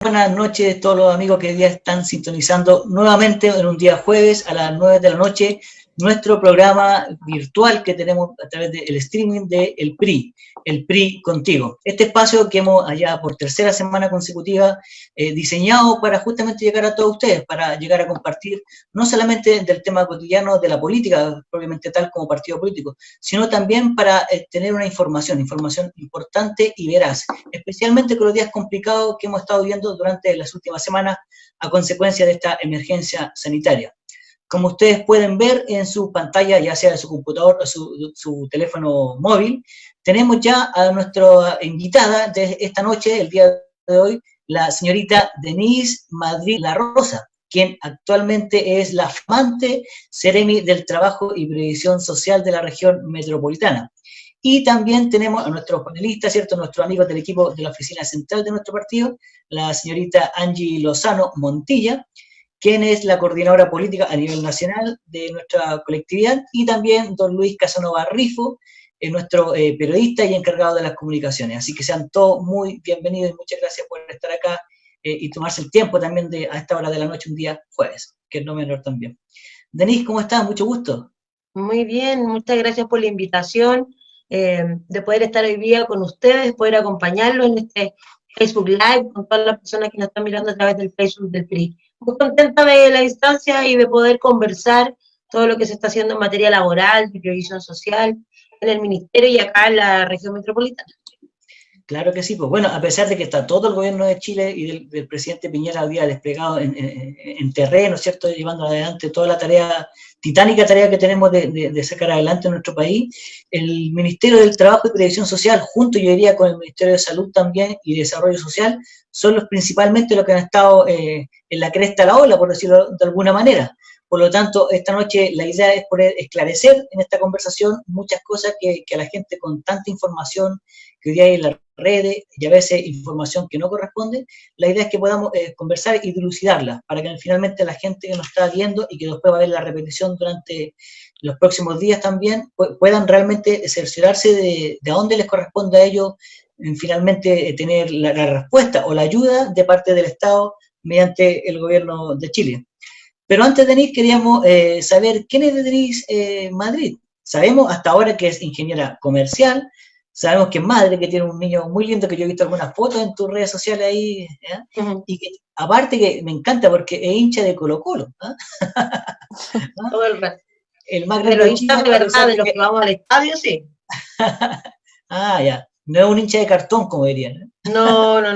Buenas noches a todos los amigos que hoy día están sintonizando nuevamente en un día jueves a las 9 de la noche nuestro programa virtual que tenemos a través del streaming de el PRI Contigo. Este espacio que hemos allá por tercera semana consecutiva diseñado para justamente llegar a todos ustedes, para llegar a compartir no solamente del tema cotidiano de la política, propiamente tal como partido político, sino también para tener una información importante y veraz, especialmente con los días complicados que hemos estado viendo durante las últimas semanas a consecuencia de esta emergencia sanitaria. Como ustedes pueden ver en su pantalla, ya sea de su computador o su teléfono móvil, tenemos ya a nuestra invitada de esta noche, el día de hoy, la señorita Denise Madrid La Rosa, quien actualmente es la flamante Seremi del Trabajo y Previsión Social de la región metropolitana. Y también tenemos a nuestros panelistas, ¿cierto? Nuestros amigos del equipo de la oficina central de nuestro partido, la señorita Angie Lozano Montilla, quien es la coordinadora política a nivel nacional de nuestra colectividad, y también don Luis Casanova Rifo, nuestro periodista y encargado de las comunicaciones. Así que sean todos muy bienvenidos y muchas gracias por estar acá y tomarse el tiempo también a esta hora de la noche, un día jueves, que es no menor también. Denise, ¿cómo estás? Mucho gusto. Muy bien, muchas gracias por la invitación, de poder estar hoy día con ustedes, poder acompañarlos en este Facebook Live con todas las personas que nos están mirando a través del Facebook del PRI. Muy contenta de la instancia y de poder conversar todo lo que se está haciendo en materia laboral, de previsión social, en el Ministerio y acá en la región metropolitana. Claro que sí, pues bueno, a pesar de que está todo el gobierno de Chile y del presidente Piñera hoy día desplegado en terreno, ¿cierto?, llevando adelante toda la tarea, titánica tarea que tenemos de sacar adelante en nuestro país, el Ministerio del Trabajo y Previsión Social, junto yo diría con el Ministerio de Salud también y Desarrollo Social, son principalmente los que han estado en la cresta de la ola, por decirlo de alguna manera. Por lo tanto, esta noche la idea es poder esclarecer en esta conversación muchas cosas que a la gente con tanta información que hoy día hay en las redes y a veces información que no corresponde, la idea es que podamos conversar y dilucidarla para que finalmente la gente que nos está viendo y que después va a ver la repetición durante los próximos días también puedan realmente cerciorarse de a dónde les corresponde a ellos finalmente tener la respuesta o la ayuda de parte del Estado mediante el gobierno de Chile. Pero antes de Denise queríamos saber quién es Denise Madrid. Sabemos hasta ahora que es ingeniera comercial, sabemos que es madre, que tiene un niño muy lindo, que yo he visto algunas fotos en tus redes sociales ahí, y que aparte que me encanta porque es hincha de Colo-Colo. Todo el rato. El más grande de Chile, de verdad, de los que vamos al estadio, sí. Ya. No es un hincha de cartón, como dirían. No. No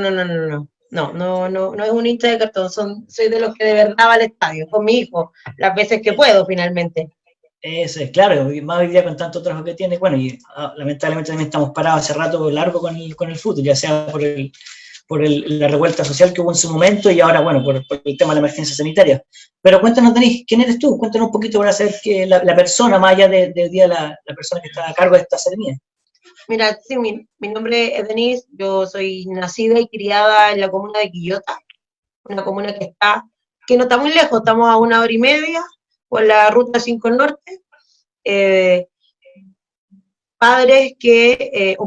es un hincha de cartón, soy de los que de verdad va al estadio, con mi hijo, las veces que puedo, finalmente. Eso es, claro, más hoy día con tanto trabajo que tiene, bueno, y lamentablemente también estamos parados hace rato largo con el fútbol, ya sea por la revuelta social que hubo en su momento y ahora, bueno, por el tema de la emergencia sanitaria. Pero cuéntanos, Denise, ¿quién eres tú? Cuéntanos un poquito para saber que la persona, más allá de hoy día la persona que está a cargo de esta ceremonia. Mira, sí, mi nombre es Denise, yo soy nacida y criada en la comuna de Quillota, una comuna que no está muy lejos, estamos a 1 hora y media por la ruta 5 Norte. Un padre que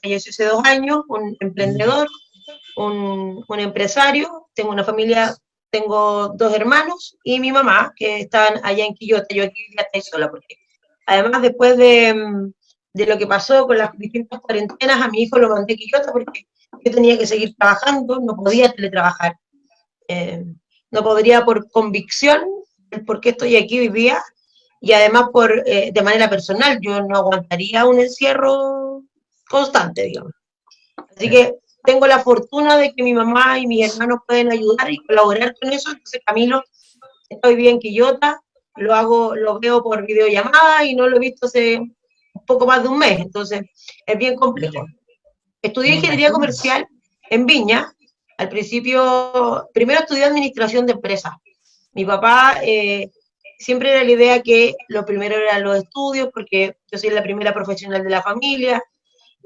falleció hace 2 años, un emprendedor, un empresario, tengo una familia, tengo 2 hermanos y mi mamá que están allá en Quillota, yo aquí ya estoy sola porque además después de lo que pasó con las distintas cuarentenas, a mi hijo lo mandé a Quillota porque yo tenía que seguir trabajando, no podía teletrabajar, no podría por convicción, porque estoy aquí hoy día, y además de manera personal, yo no aguantaría un encierro constante, digamos. Así que tengo la fortuna de que mi mamá y mis hermanos pueden ayudar y colaborar con eso, entonces Camilo está hoy día en Quillota, lo veo por videollamada y no lo he visto hace un poco más de un mes, entonces es bien complejo. Estudié ingeniería comercial en Viña, al principio, primero estudié administración de empresas. Mi papá siempre era la idea que lo primero eran los estudios, porque yo soy la primera profesional de la familia,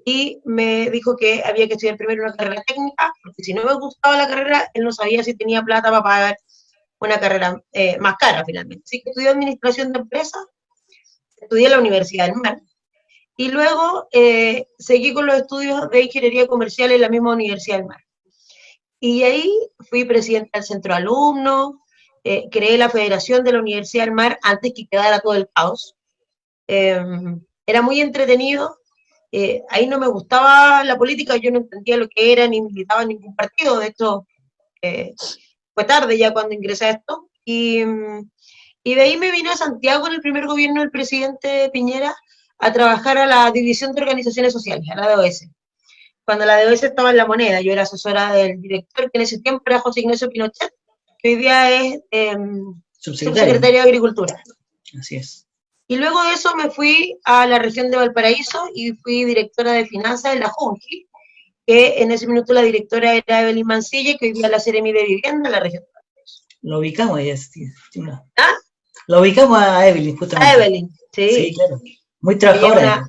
y me dijo que había que estudiar primero una carrera técnica, porque si no me gustaba la carrera, él no sabía si tenía plata para pagar una carrera más cara finalmente. Así que estudié administración de empresas, estudié en la Universidad del Mar, y luego seguí con los estudios de ingeniería comercial en la misma Universidad del Mar. Y ahí fui presidenta del centro de alumnos, creé la Federación de la Universidad del Mar antes que quedara todo el caos. Era muy entretenido. Ahí no me gustaba la política, yo no entendía lo que era, ni militaba en ningún partido. De hecho, fue tarde ya cuando ingresé a esto. Y de ahí me vine a Santiago en el primer gobierno del presidente Piñera a trabajar a la División de Organizaciones Sociales, a la DOS. Cuando la DOS estaba en La Moneda, yo era asesora del director, que en ese tiempo era José Ignacio Pinochet, que hoy día es subsecretario de Agricultura. Así es. Y luego de eso me fui a la región de Valparaíso y fui directora de finanzas en la Junji, que en ese minuto la directora era Evelyn Mancilla, que hoy día es la Seremi de Vivienda en la región. Lo ubicamos ella. ¿Ah? Lo ubicamos a Evelyn, justamente. A Evelyn, sí. Sí, claro. Muy trabajadora.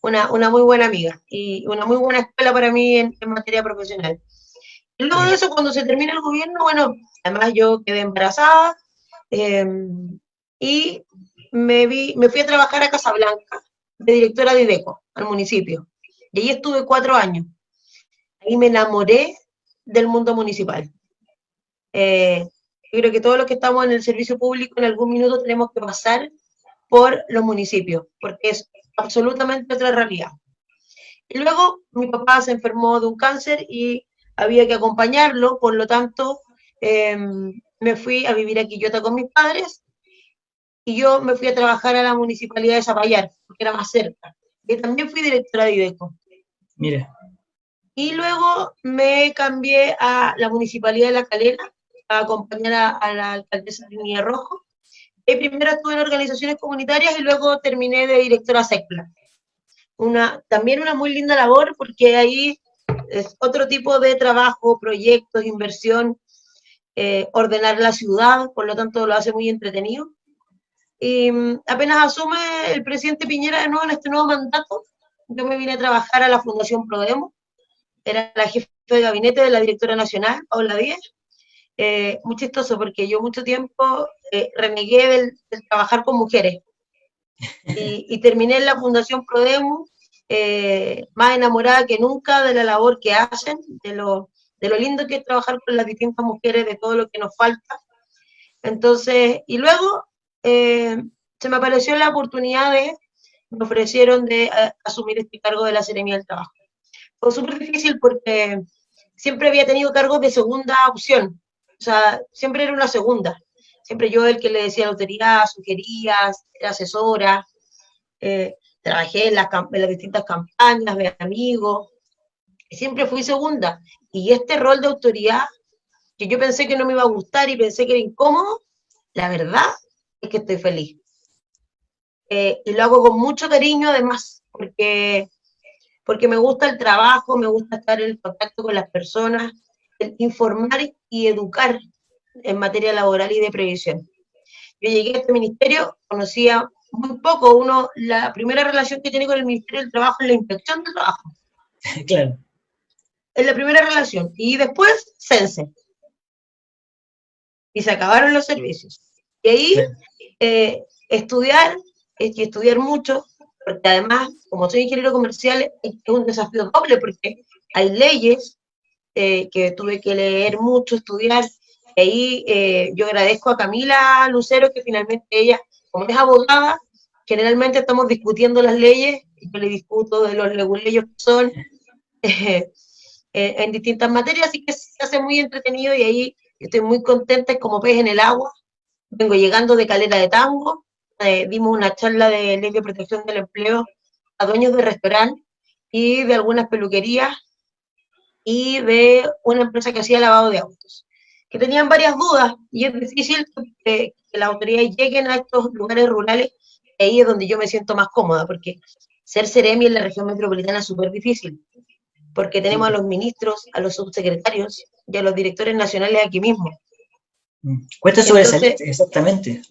Una muy buena amiga y una muy buena escuela para mí en materia profesional. Y luego de eso, cuando se termina el gobierno, bueno, además yo quedé embarazada y me fui a trabajar a Casablanca, de directora de IDECO, al municipio. Y ahí estuve 4 años. Ahí me enamoré del mundo municipal. Yo creo que todos los que estamos en el servicio público en algún minuto tenemos que pasar por los municipios, porque es absolutamente otra realidad. Y luego mi papá se enfermó de un cáncer y había que acompañarlo, por lo tanto me fui a vivir a Quillota con mis padres y yo me fui a trabajar a la municipalidad de Zapallar, porque era más cerca. Y también fui directora de IDECO. Mira. Y luego me cambié a la municipalidad de La Calera a acompañar a la alcaldesa Trinidad Rojo. Y primero estuve en organizaciones comunitarias y luego terminé de directora SECPLA. También una muy linda labor porque ahí es otro tipo de trabajo, proyectos, inversión, ordenar la ciudad, por lo tanto lo hace muy entretenido. Y apenas asume el presidente Piñera de nuevo en este nuevo mandato, yo me vine a trabajar a la Fundación Prodemo, era la jefe de gabinete de la directora nacional, Paula Díez. Muy chistoso porque yo mucho tiempo renegué del trabajar con mujeres y terminé en la Fundación Prodemo, más enamorada que nunca de la labor que hacen, de lo lindo que es trabajar con las distintas mujeres, de todo lo que nos falta. Entonces, y luego se me apareció la oportunidad me ofrecieron de asumir este cargo de la Seremía del Trabajo. Fue súper difícil porque siempre había tenido cargos de segunda opción, o sea, siempre era una segunda. Siempre yo el que le decía lotería, sugería, era asesora, trabajé en las distintas campañas de amigos, siempre fui segunda. Y este rol de autoridad, que yo pensé que no me iba a gustar y pensé que era incómodo, la verdad es que estoy feliz. Y lo hago con mucho cariño además, porque me gusta el trabajo, me gusta estar en contacto con las personas, informar y educar en materia laboral y de previsión. Yo llegué a este ministerio, conocía muy poco. La primera relación que tiene con el Ministerio del Trabajo es la inspección del trabajo. Claro. Es la primera relación. Y después, CENSE. Y se acabaron los servicios. Y ahí, claro, estudiar mucho, porque además, como soy ingeniero comercial, es un desafío doble, porque hay leyes que tuve que leer mucho, estudiar. Y ahí yo agradezco a Camila Lucero, que finalmente ella, como es abogada, generalmente estamos discutiendo las leyes, y yo le discuto de los leguleyos que son en distintas materias, así que se hace muy entretenido y ahí estoy muy contenta, es como pez en el agua. Vengo llegando de Calera de Tango, dimos una charla de ley de protección del empleo a dueños de restaurantes y de algunas peluquerías y de una empresa que hacía lavado de autos, que tenían varias dudas, y es difícil que las autoridades lleguen a estos lugares rurales, y ahí es donde yo me siento más cómoda, porque ser Seremi en la región metropolitana es súper difícil, porque tenemos a los ministros, a los subsecretarios y a los directores nacionales aquí mismo. Cuesta sobresalir, exactamente.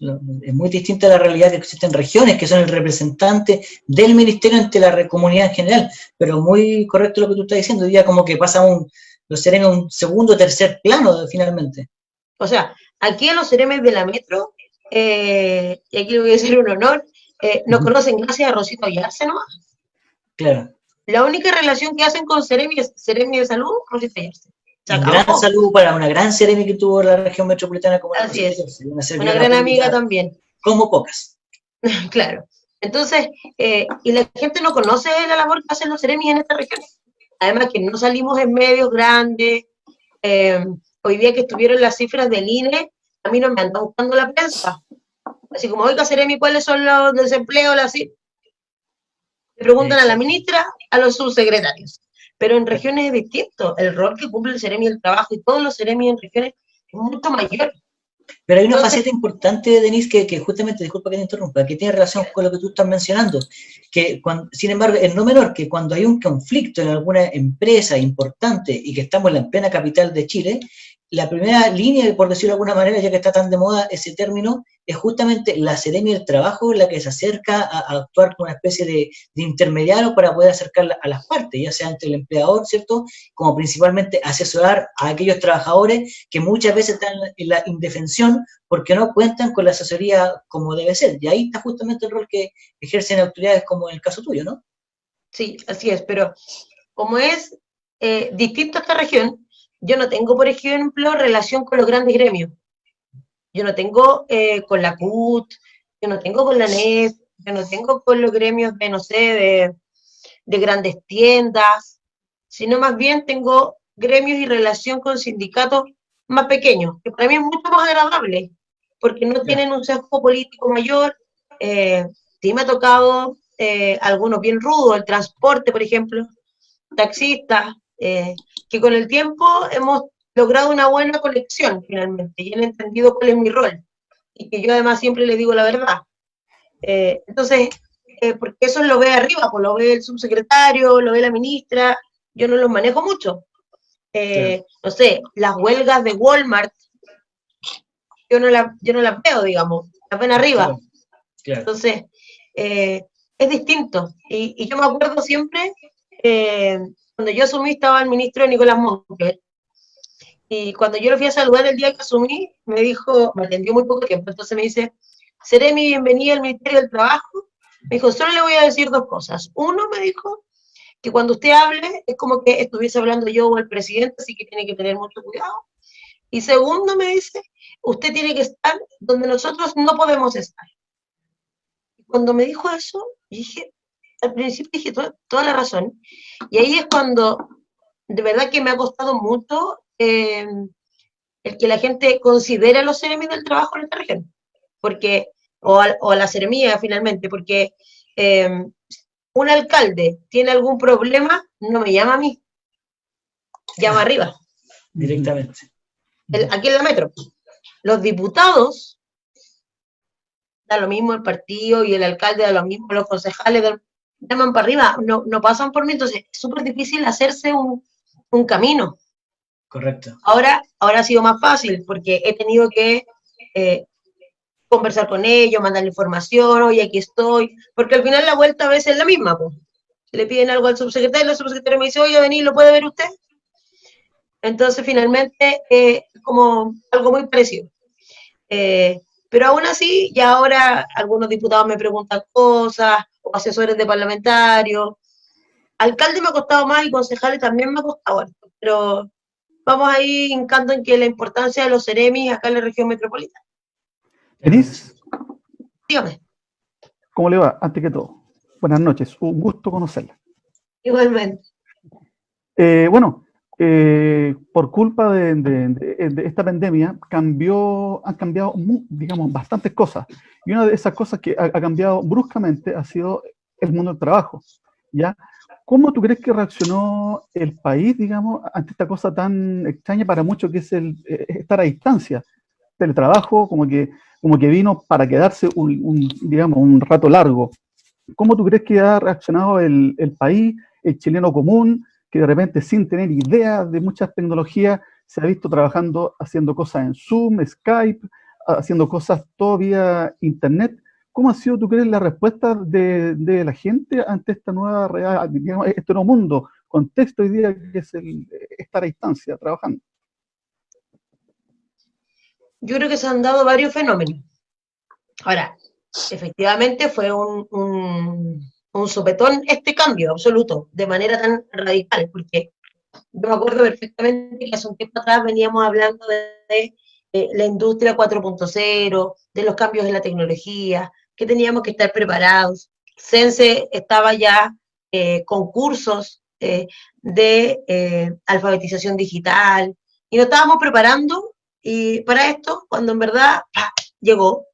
Es muy distinta a la realidad que existen regiones que son el representante del ministerio ante la comunidad en general, pero muy correcto lo que tú estás diciendo, hoy día como que pasa los Ceremes a un segundo o tercer plano finalmente. O sea, aquí a los Ceremes de la metro, y aquí le voy a decir un honor, nos conocen gracias a Rosito Ayarse nomás. Claro. La única relación que hacen con Seremi es Seremi de Salud, Rosito Ayarse. Se Un acabó. gran saludo para una gran seremi que tuvo la región metropolitana como la Así es. una Una gran amiga también. como pocas. Claro. Entonces, y la gente no conoce la labor que hacen los seremis en esta región. Además que no salimos en medios grandes. Hoy día que estuvieron las cifras del INE, a mí no me anda buscando la prensa. Así como, oiga, seremi, ¿cuáles son los desempleos? Le preguntan a la ministra, a los subsecretarios. Pero en regiones es distinto. El rol que cumple el seremi, el trabajo y todos los seremis en regiones es mucho mayor. Pero hay una faceta importante, Denise, que justamente, disculpa que te interrumpa, que tiene relación con lo que tú estás mencionando, que sin embargo es no menor que cuando hay un conflicto en alguna empresa importante y que estamos en la plena capital de Chile, la primera línea, por decirlo de alguna manera, ya que está tan de moda ese término, es justamente la seremi del trabajo la que se acerca a actuar como una especie de intermediario para poder acercar a las partes, ya sea entre el empleador, ¿cierto? Como principalmente asesorar a aquellos trabajadores que muchas veces están en la indefensión porque no cuentan con la asesoría como debe ser. Y ahí está justamente el rol que ejercen autoridades como en el caso tuyo, ¿no? Sí, así es, pero como es distinto a esta región, yo no tengo, por ejemplo, relación con los grandes gremios. Yo no tengo con la CUT, yo no tengo con la NEF, yo no tengo con los gremios de, no sé, de grandes tiendas, sino más bien tengo gremios y relación con sindicatos más pequeños, que para mí es mucho más agradable, porque no tienen un sesgo político mayor. Sí me ha tocado algunos bien rudos, el transporte, por ejemplo, taxistas, que con el tiempo hemos logrado una buena conexión finalmente y han entendido cuál es mi rol y que yo además siempre les digo la verdad. Entonces, porque eso lo ve arriba, pues lo ve el subsecretario, lo ve la ministra, yo no los manejo mucho. No sé, las huelgas de Walmart, yo no las veo, digamos, las ven arriba. Claro. Entonces, es distinto. Y yo me acuerdo siempre, cuando yo asumí estaba el ministro Nicolás Monker, y cuando yo lo fui a saludar el día que asumí, me dijo, me atendió muy poco tiempo, entonces me dice, Seremi, bienvenida al Ministerio del Trabajo. Me dijo, solo le voy a decir dos cosas. Uno, me dijo, que cuando usted hable es como que estuviese hablando yo o el presidente, así que tiene que tener mucho cuidado. Y segundo, me dice, usted tiene que estar donde nosotros no podemos estar. Cuando me dijo eso, dije, al principio dije toda la razón. Y ahí es cuando, de verdad que me ha costado mucho el que la gente considere a los seremis del trabajo en esta región. Porque, o a la seremía finalmente, porque un alcalde tiene algún problema, no me llama a mí, llama arriba. Directamente. Aquí en la metro. Los diputados, da lo mismo el partido y el alcalde, da lo mismo los concejales, llaman para arriba, no pasan por mí, entonces es súper difícil hacerse un camino. Correcto. Ahora ha sido más fácil porque he tenido que conversar con ellos, mandar información, oye, aquí estoy, porque al final la vuelta a veces es la misma, pues. Le piden algo al subsecretario, el subsecretario me dice, oye, vení, ¿lo puede ver usted? Entonces, finalmente, es como algo muy parecido. Pero aún así, ya ahora algunos diputados me preguntan cosas, o asesores de parlamentarios. Alcalde me ha costado más y concejales también me ha costado, pero vamos ahí hincando en que la importancia de los seremis acá en la región metropolitana. Denise, dígame. ¿Cómo le va? Antes que todo, buenas noches, un gusto conocerla. Igualmente. Bueno, por culpa de esta pandemia han cambiado, digamos, bastantes cosas. Y una de esas cosas que ha cambiado bruscamente ha sido el mundo del trabajo, ¿ya? ¿Cómo tú crees que reaccionó el país, digamos, ante esta cosa tan extraña para muchos que es estar a distancia? Teletrabajo, como que vino para quedarse digamos, un rato largo. ¿Cómo tú crees que ha reaccionado el país, el chileno común, que de repente sin tener idea de muchas tecnologías se ha visto trabajando, haciendo cosas en Zoom, Skype, haciendo cosas todo vía Internet? ¿Cómo ha sido, tú crees, la respuesta de la gente ante esta nueva realidad, digamos, este nuevo mundo, contexto hoy día que es estar a distancia, trabajando? Yo creo que se han dado varios fenómenos. Ahora, efectivamente fue un sopetón este cambio absoluto, de manera tan radical, porque Yo me acuerdo perfectamente que hace un tiempo atrás veníamos hablando de la industria 4.0, de los cambios en la tecnología, que teníamos que estar preparados. Sense estaba ya con cursos de alfabetización digital, y nos estábamos preparando y para esto, cuando en verdad ¡pah! Llegó.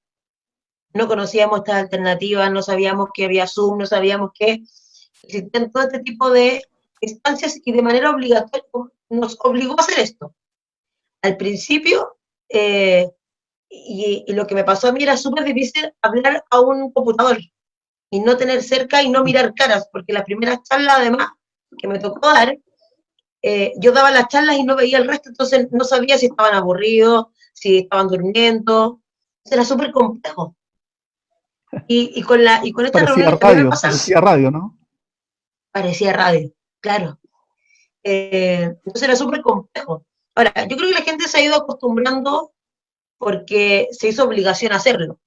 No conocíamos estas alternativas, no sabíamos que había Zoom, no sabíamos que existían todo este tipo de instancias, y de manera obligatoria nos obligó a hacer esto. Al principio, y lo que me pasó a mí era súper difícil hablar a un computador y no tener cerca y no mirar caras, porque las primeras charlas además que me tocó dar, yo daba las charlas y no veía el resto, entonces no sabía si estaban aburridos, si estaban durmiendo, entonces era súper complejo. Y con esta reunión también me pasa. Parecía radio, ¿no? Parecía radio, claro. Entonces era súper complejo. Ahora, yo creo que la gente se ha ido acostumbrando porque se hizo obligación a hacerlo.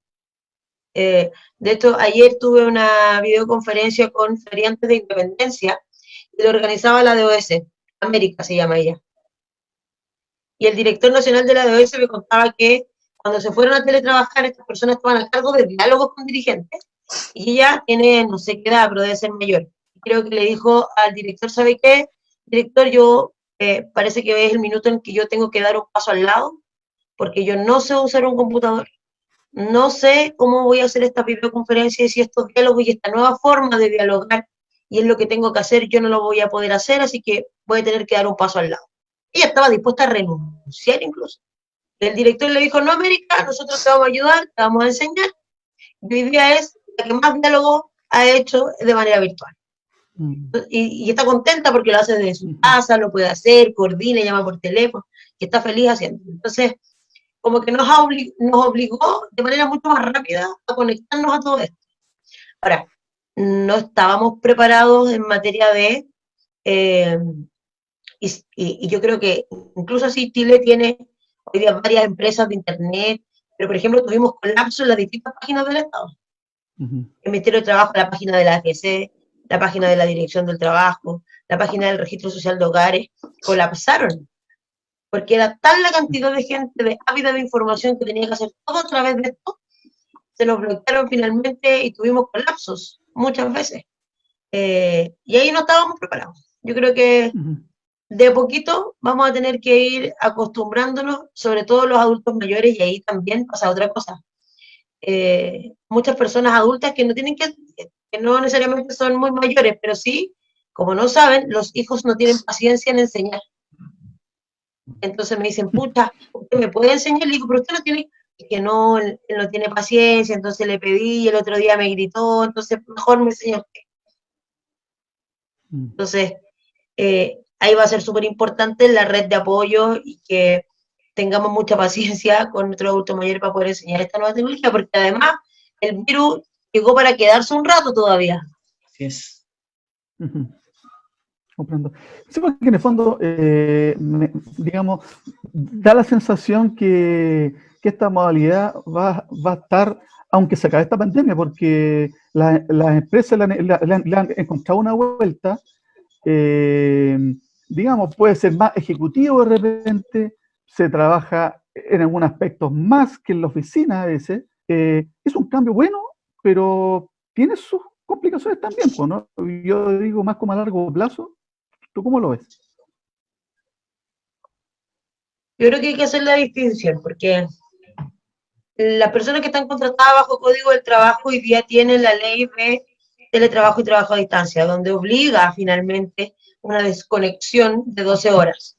De hecho, ayer tuve una videoconferencia con feriantes de independencia y lo organizaba la DOS, América se llama ella. Y el director nacional de la DOS me contaba que cuando se fueron a teletrabajar, estas personas estaban a cargo de diálogos con dirigentes, y ella tiene no sé qué edad, pero debe ser mayor. Creo que le dijo al director, ¿sabe qué? Director, yo parece que es el minuto en que yo tengo que dar un paso al lado, porque yo no sé usar un computador, no sé cómo voy a hacer esta videoconferencia y si estos diálogos y esta nueva forma de dialogar y es lo que tengo que hacer, yo no lo voy a poder hacer, así que voy a tener que dar un paso al lado. Ella estaba dispuesta a renunciar incluso. El director le dijo, no, América, nosotros te vamos a ayudar, te vamos a enseñar. Y hoy día es la que más diálogo ha hecho de manera virtual. Y está contenta porque lo hace desde su casa, lo puede hacer, coordina, llama por teléfono, y está feliz haciendo. Entonces, como que nos obligó de manera mucho más rápida a conectarnos a todo esto. Ahora, no estábamos preparados en materia de... y yo creo que incluso así Chile tiene hoy día varias empresas de internet, pero por ejemplo tuvimos colapso en las distintas páginas del Estado. El Ministerio de Trabajo, la página de la AFC, la página de la Dirección del Trabajo, la página del Registro Social de Hogares, colapsaron, porque era tal la cantidad de gente de ávida de información que tenía que hacer todo a través de esto, se nos bloquearon finalmente y tuvimos colapsos muchas veces. Y ahí no estábamos preparados. Yo creo que de poquito vamos a tener que ir acostumbrándonos, sobre todo los adultos mayores, y ahí también pasa otra cosa. Muchas personas adultas que no tienen que no necesariamente son muy mayores, pero sí, como no saben, los hijos no tienen paciencia en enseñar. Entonces me dicen, pucha, ¿usted me puede enseñar? Le digo, pero usted no tiene, que no, él no tiene paciencia, entonces le pedí, y el otro día me gritó, entonces mejor me enseña usted. Entonces, ahí va a ser súper importante la red de apoyo y que tengamos mucha paciencia con nuestros adultos mayores para poder enseñar esta nueva tecnología, porque además el virus llegó para quedarse un rato todavía. Así es. Comprendo. Sí, porque en el fondo, digamos, da la sensación que esta modalidad va a estar, aunque se acabe esta pandemia, porque las empresas le han encontrado una vuelta, digamos, puede ser más ejecutivo de repente, se trabaja en algunos aspectos más que en la oficina a veces. Es un cambio bueno, pero tiene sus complicaciones también, pues, ¿no? Yo digo más como a largo plazo. ¿Tú cómo lo ves? Yo creo que hay que hacer la distinción, porque las personas que están contratadas bajo Código del Trabajo hoy día tienen la ley de teletrabajo y trabajo a distancia, donde obliga finalmente una desconexión de 12 horas,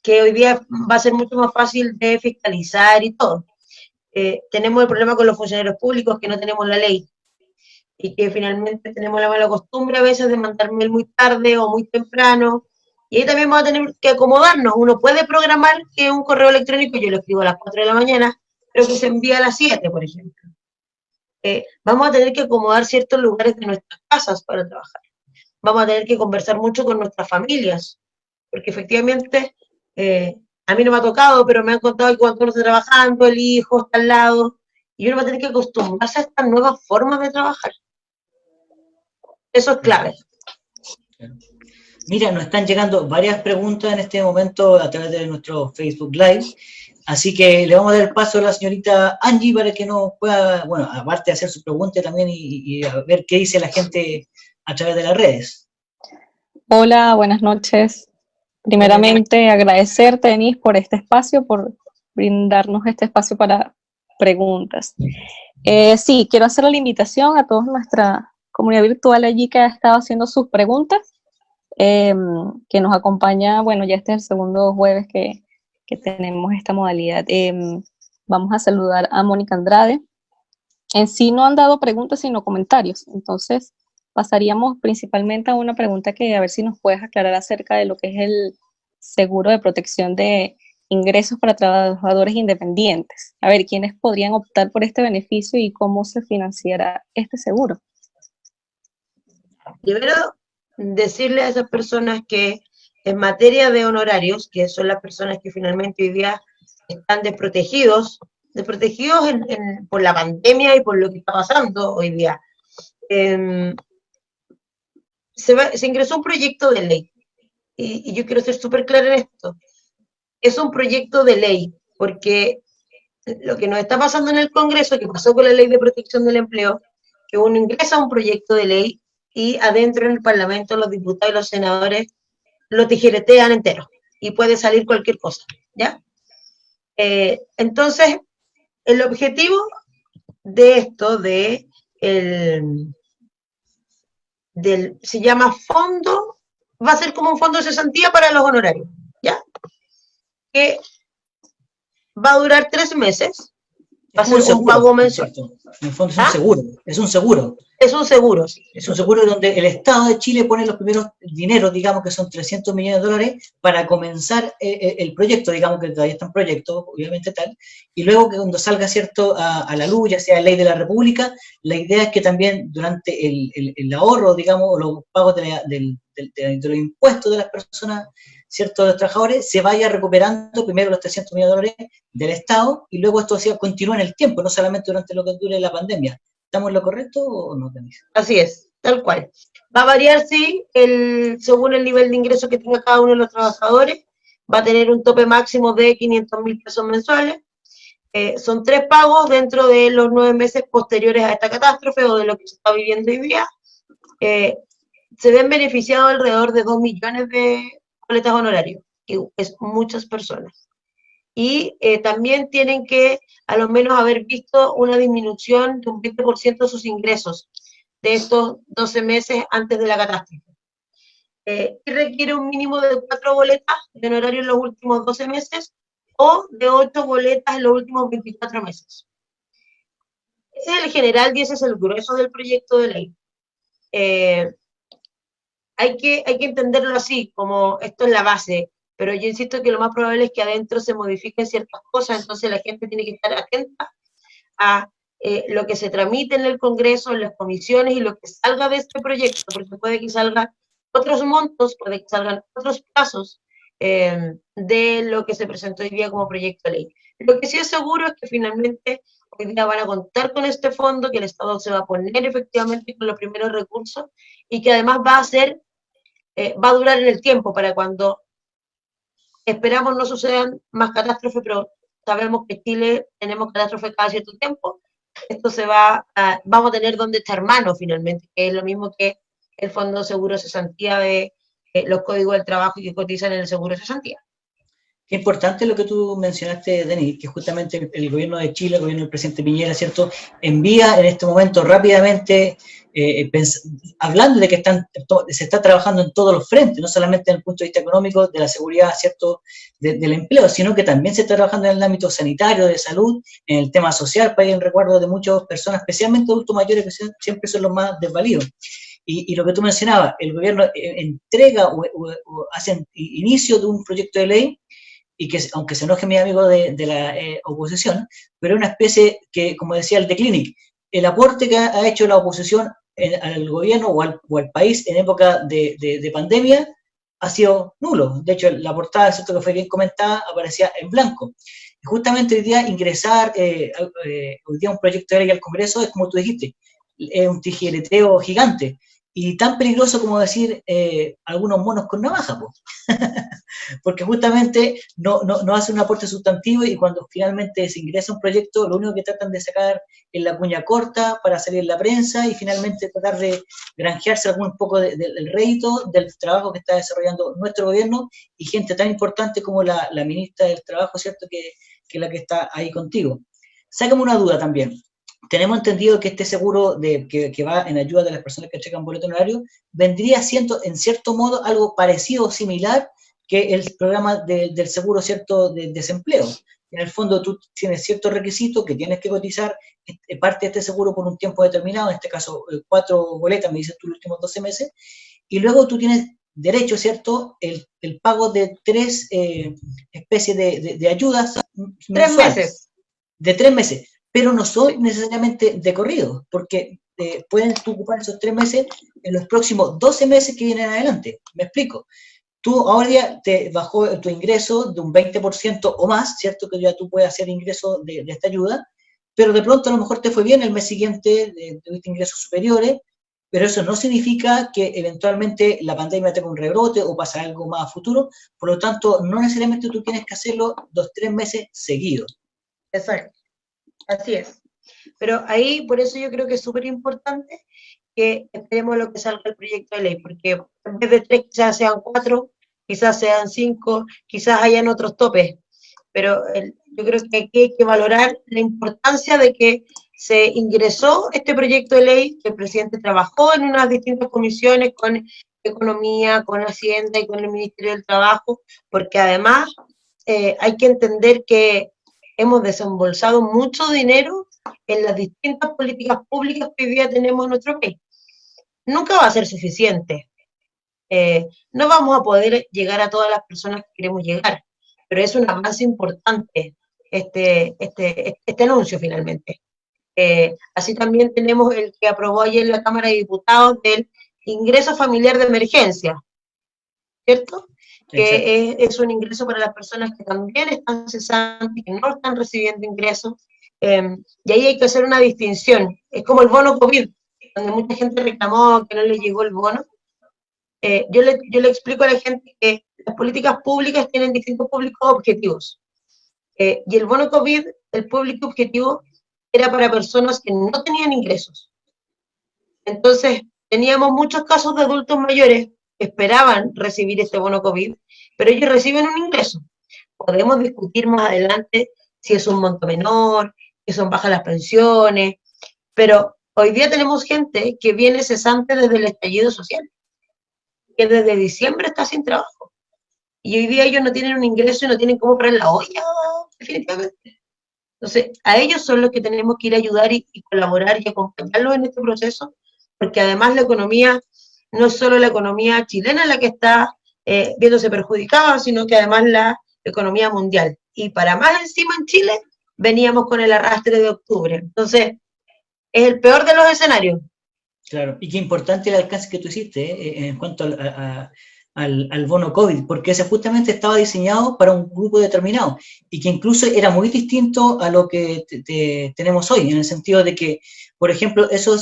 que hoy día va a ser mucho más fácil de fiscalizar y todo. Tenemos el problema con los funcionarios públicos, que no tenemos la ley, y que finalmente tenemos la mala costumbre a veces de mandar mail muy tarde o muy temprano, y ahí también vamos a tener que acomodarnos. Uno puede programar que un correo electrónico yo lo escribo a las 4 de la mañana, pero que se envía a las 7, por ejemplo. Vamos a tener que acomodar ciertos lugares de nuestras casas para trabajar. Vamos a tener que conversar mucho con nuestras familias, porque efectivamente a mí no me ha tocado, pero me han contado que cuando uno está trabajando, el hijo está al lado, y uno va a tener que acostumbrarse a estas nuevas formas de trabajar. Eso es clave. Mira, nos están llegando varias preguntas en este momento a través de nuestro Facebook Live, así que le vamos a dar el paso a la señorita Angie para que nos pueda, bueno, aparte de hacer su pregunta también y a ver qué dice la gente a través de las redes. Hola, buenas noches. Primeramente, agradecerte, Denise, por este espacio, por brindarnos este espacio para preguntas. Sí, quiero hacer la invitación a toda nuestra comunidad virtual allí que ha estado haciendo sus preguntas, que nos acompaña, bueno, ya este es el segundo jueves que tenemos esta modalidad. Vamos a saludar a Mónica Andrade. En sí no han dado preguntas, sino comentarios, entonces pasaríamos principalmente a una pregunta que a ver si nos puedes aclarar acerca de lo que es el seguro de protección de ingresos para trabajadores independientes. A ver, ¿quiénes podrían optar por este beneficio y cómo se financiará este seguro? Primero, decirle a esas personas que en materia de honorarios, que son las personas que finalmente hoy día están desprotegidos por la pandemia y por lo que está pasando hoy día, se ingresó un proyecto de ley, y yo quiero ser súper clara en esto. Es un proyecto de ley, porque lo que nos está pasando en el Congreso, que pasó con la Ley de Protección del Empleo, que uno ingresa un proyecto de ley y adentro en el Parlamento los diputados y los senadores lo tijeretean entero y puede salir cualquier cosa, ¿ya? Entonces, el objetivo de esto, se llama fondo, va a ser como un fondo de cesantía para los honorarios, ¿ya? Que va a durar 3 meses, va a ser un pago mensual. En el fondo es un seguro, es un seguro. Es un seguro, sí. Es un seguro donde el Estado de Chile pone los primeros dineros, digamos que son 300 millones de dólares, para comenzar el proyecto, digamos que todavía está en proyecto, obviamente tal, y luego que cuando salga, ¿cierto?, a la luz, ya sea ley de la República, la idea es que también durante el ahorro, digamos, los pagos de los impuestos de las personas, ¿cierto?, de los trabajadores, se vaya recuperando primero los 300 millones de dólares del Estado, y luego esto continúa en el tiempo, no solamente durante lo que dure la pandemia. ¿Estamos en lo correcto o no, Denise? Así es, tal cual. Va a variar, sí, según el nivel de ingreso que tenga cada uno de los trabajadores. Va a tener un tope máximo de 500.000 pesos mensuales. Son 3 pagos dentro de los 9 meses posteriores a esta catástrofe o de lo que se está viviendo hoy día. Se ven beneficiados alrededor de 2 millones de boletas honorarios, que es muchas personas. Y también tienen que a lo menos haber visto una disminución de un 20% de sus ingresos de estos 12 meses antes de la catástrofe. Y requiere un mínimo de 4 boletas de honorario en los últimos 12 meses o de 8 boletas en los últimos 24 meses. Ese es el general y ese es el grueso del proyecto de ley. Hay que entenderlo así, como esto es la base, pero yo insisto que lo más probable es que adentro se modifiquen ciertas cosas, entonces la gente tiene que estar atenta a lo que se tramite en el Congreso, en las comisiones y lo que salga de este proyecto, porque puede que salgan otros montos, puede que salgan otros plazos de lo que se presentó hoy día como proyecto de ley. Lo que sí es seguro es que finalmente hoy día van a contar con este fondo, que el Estado se va a poner efectivamente con los primeros recursos y que además va a durar en el tiempo para cuando esperamos no sucedan más catástrofes, pero sabemos que en Chile tenemos catástrofes cada cierto tiempo. Esto vamos a tener donde echar mano finalmente, que es lo mismo que el Fondo de Seguro de Cesantía de los códigos del trabajo y que cotizan en el Seguro de Cesantía. Qué importante lo que tú mencionaste, Denis, que justamente el gobierno de Chile, el gobierno del presidente Piñera, ¿cierto?, envía en este momento rápidamente, hablando de que se está trabajando en todos los frentes, no solamente desde el punto de vista económico, de la seguridad, ¿cierto?, del empleo, sino que también se está trabajando en el ámbito sanitario, de salud, en el tema social, para ir en recuerdo de muchas personas, especialmente adultos mayores, que siempre son los más desvalidos. Y lo que tú mencionabas, el gobierno entrega o hace inicio de un proyecto de ley, y que aunque se enoje mi amigo de la oposición, pero es una especie que, como decía el de Clinic, el aporte que ha hecho la oposición al gobierno o al país en época de pandemia ha sido nulo. De hecho, la portada, ¿cierto?, que fue bien comentada, aparecía en blanco. Y justamente hoy día ingresar hoy día un proyecto de ley al Congreso es, como tú dijiste, es un tijereteo gigante. y tan peligroso como decir algunos monos con navaja, po. Porque justamente no hace un aporte sustantivo y cuando finalmente se ingresa un proyecto, lo único que tratan de sacar es la cuña corta para salir en la prensa y finalmente tratar de granjearse algún poco del rédito del trabajo que está desarrollando nuestro gobierno y gente tan importante como la ministra del Trabajo, ¿cierto?, que es la que está ahí contigo. Sácame una duda también. Tenemos entendido que este seguro que va en ayuda de las personas que checan boleto horario vendría siendo, en cierto modo, algo parecido o similar que el programa del seguro, ¿cierto?, de desempleo. En el fondo tú tienes ciertos requisitos que tienes que cotizar parte de este seguro por un tiempo determinado, en este caso 4 boletas, me dices tú, los últimos 12 meses, y luego tú tienes derecho, ¿cierto?, el pago de 3 especies de ayudas mensuales. 3 meses. De 3 meses, pero no son necesariamente de corrido, porque pueden tú ocupar esos 3 meses en los próximos 12 meses que vienen adelante. Me explico. Tú ahora ya te bajó tu ingreso de un 20% o más, ¿cierto? Que ya tú puedes hacer ingreso de esta ayuda, pero de pronto a lo mejor te fue bien el mes siguiente, tuviste ingresos superiores, pero eso no significa que eventualmente la pandemia tenga un rebrote o pasa algo más a futuro, por lo tanto, no necesariamente tú tienes que hacerlo 2-3 meses seguidos. Exacto, así es. Pero ahí, por eso yo creo que es súper importante que esperemos lo que salga el proyecto de ley, porque en vez de 3 quizás sean 4, quizás sean 5, quizás hayan otros topes, pero yo creo que aquí hay que valorar la importancia de que se ingresó este proyecto de ley, que el presidente trabajó en unas distintas comisiones con Economía, con Hacienda y con el Ministerio del Trabajo, porque además hay que entender que hemos desembolsado mucho dinero en las distintas políticas públicas que hoy día tenemos en nuestro país. Nunca va a ser suficiente. No vamos a poder llegar a todas las personas que queremos llegar, pero es un avance importante este anuncio finalmente. Así también tenemos el que aprobó ayer en la Cámara de Diputados del ingreso familiar de emergencia, ¿cierto? Que es un ingreso para las personas que también están cesantes, que no están recibiendo ingresos, y ahí hay que hacer una distinción. Es como el bono COVID, donde mucha gente reclamó que no le llegó el bono. Yo le explico a la gente que las políticas públicas tienen distintos públicos objetivos. Y el bono COVID, el público objetivo, era para personas que no tenían ingresos. Entonces, teníamos muchos casos de adultos mayores que esperaban recibir este bono COVID, pero ellos reciben un ingreso. Podemos discutir más adelante si es un monto menor, si son bajas las pensiones, pero hoy día tenemos gente que viene cesante desde el estallido social, que desde diciembre está sin trabajo. Y hoy día ellos no tienen un ingreso y no tienen cómo pagar la olla, definitivamente. Entonces, a ellos son los que tenemos que ir a ayudar y colaborar y acompañarlos en este proceso, porque además la economía, no es solo la economía chilena la que está viéndose perjudicada, sino que además la economía mundial. Y para más encima en Chile, veníamos con el arrastre de octubre. Entonces, es el peor de los escenarios. Claro, y qué importante el alcance que tú hiciste en cuanto al bono COVID, porque ese justamente estaba diseñado para un grupo determinado y que incluso era muy distinto a lo que tenemos hoy, en el sentido de que, por ejemplo, eso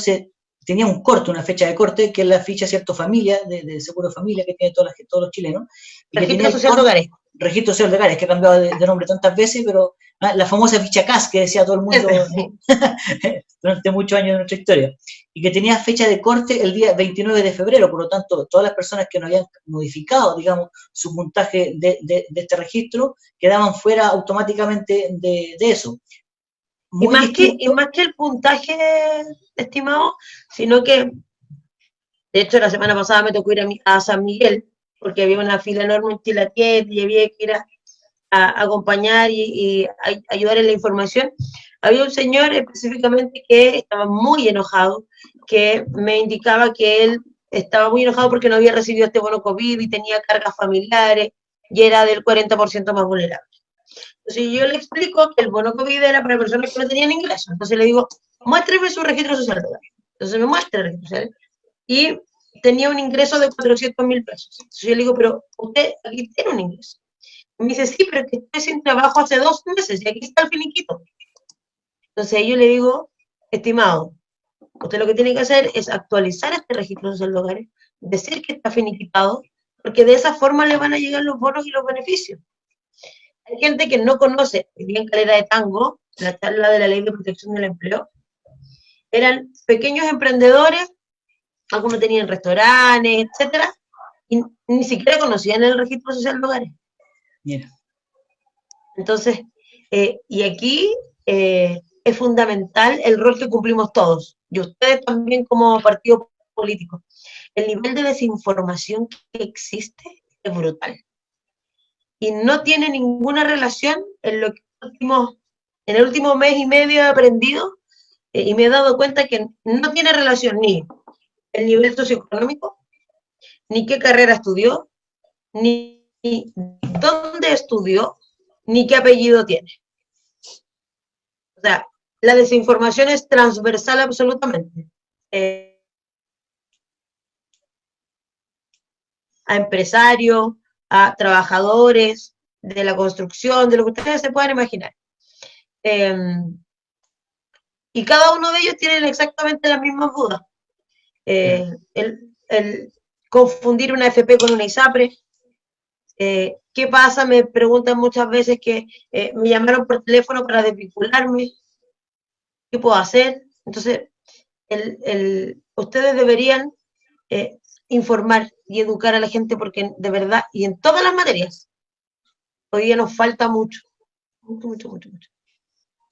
tenía un corte, una fecha de corte, que es la ficha, ¿cierto?, familia, de seguro familia que tiene todos los chilenos. Registro Social de Hogares. Registro Social de Hogares, que ha cambiado de nombre tantas veces, pero la famosa ficha CAS que decía todo el mundo durante muchos años de nuestra historia, y que tenía fecha de corte el día 29 de febrero, por lo tanto, todas las personas que no habían modificado, digamos, su puntaje de este registro, quedaban fuera automáticamente de eso. Y más que el puntaje, estimado, sino que, de hecho, la semana pasada me tocó ir a San Miguel, porque había una fila enorme en Chilatiet y había que ir a acompañar y ayudar en la información. Había un señor específicamente que estaba muy enojado, que me indicaba que él estaba muy enojado porque no había recibido este bono COVID y tenía cargas familiares y era del 40% más vulnerable. Entonces yo le explico que el bono COVID era para personas que no tenían ingresos. Entonces le digo, muéstreme su registro social. Entonces me muestra el registro social y tenía un ingreso de 400.000 pesos. Entonces yo le digo, pero usted aquí tiene un ingreso. Y me dice, sí, pero que estoy sin trabajo hace 2 meses y aquí está el finiquito. Entonces yo le digo, estimado, Usted lo que tiene que hacer es actualizar este registro social de hogares, decir que está finiquitado, porque de esa forma le van a llegar los bonos y los beneficios. Hay gente que no conoce, bien Calera de Tango, la charla de la Ley de Protección del Empleo, eran pequeños emprendedores, algunos tenían restaurantes, etcétera, y ni siquiera conocían el registro social de hogares. Mira. Entonces, y aquí es fundamental el rol que cumplimos todos, y ustedes también como partido político. El nivel de desinformación que existe es brutal. Y no tiene ninguna relación en lo que en el último mes y medio he aprendido y me he dado cuenta que no tiene relación ni el nivel socioeconómico, ni qué carrera estudió, ni dónde estudió, ni qué apellido tiene. O sea, la desinformación es transversal absolutamente. A empresarios, a trabajadores de la construcción, de lo que ustedes se puedan imaginar. Y cada uno de ellos tienen exactamente las mismas dudas. El confundir una FP con una ISAPRE. ¿Qué pasa? Me preguntan muchas veces que me llamaron por teléfono para desvincularme. ¿Qué puedo hacer? Entonces, ustedes deberían informar y educar a la gente porque de verdad, y en todas las materias, hoy día nos falta mucho. Mucho.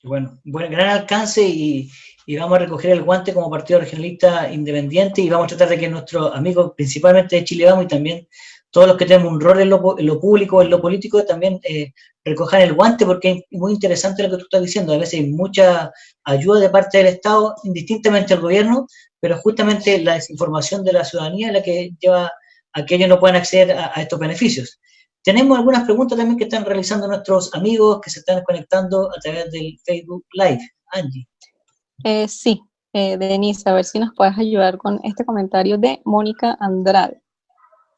Bueno, gran alcance y vamos a recoger el guante como partido regionalista independiente y vamos a tratar de que nuestros amigos, principalmente de Chile Vamos y también todos los que tenemos un rol en lo público, en lo político, también recojan el guante porque es muy interesante lo que tú estás diciendo. A veces hay mucha ayuda de parte del Estado, indistintamente al gobierno, pero justamente la desinformación de la ciudadanía es la que lleva a que ellos no puedan acceder a estos beneficios. Tenemos algunas preguntas también que están realizando nuestros amigos que se están conectando a través del Facebook Live. Angie. Sí, Denise, a ver si nos puedes ayudar con este comentario de Mónica Andrade.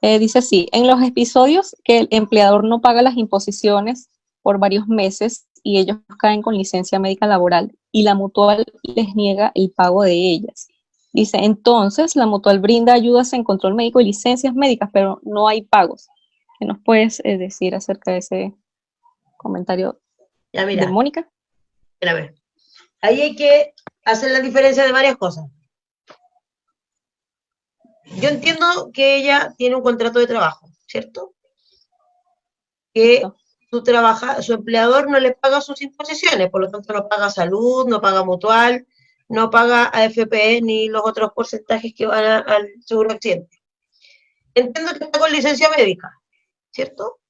Dice así, en los episodios que el empleador no paga las imposiciones por varios meses y ellos caen con licencia médica laboral y la mutual les niega el pago de ellas. Dice, entonces la mutual brinda ayudas en control médico y licencias médicas, pero no hay pagos. ¿Qué nos puedes decir acerca de ese comentario ya, mira, de Mónica? A ver, ahí hay que hacer la diferencia de varias cosas. Yo entiendo que ella tiene un contrato de trabajo, ¿cierto? Que su empleador no le paga sus imposiciones, por lo tanto no paga salud, no paga mutual, no paga AFP ni los otros porcentajes que van al seguro accidente. Entiendo que está con licencia médica, ¿cierto?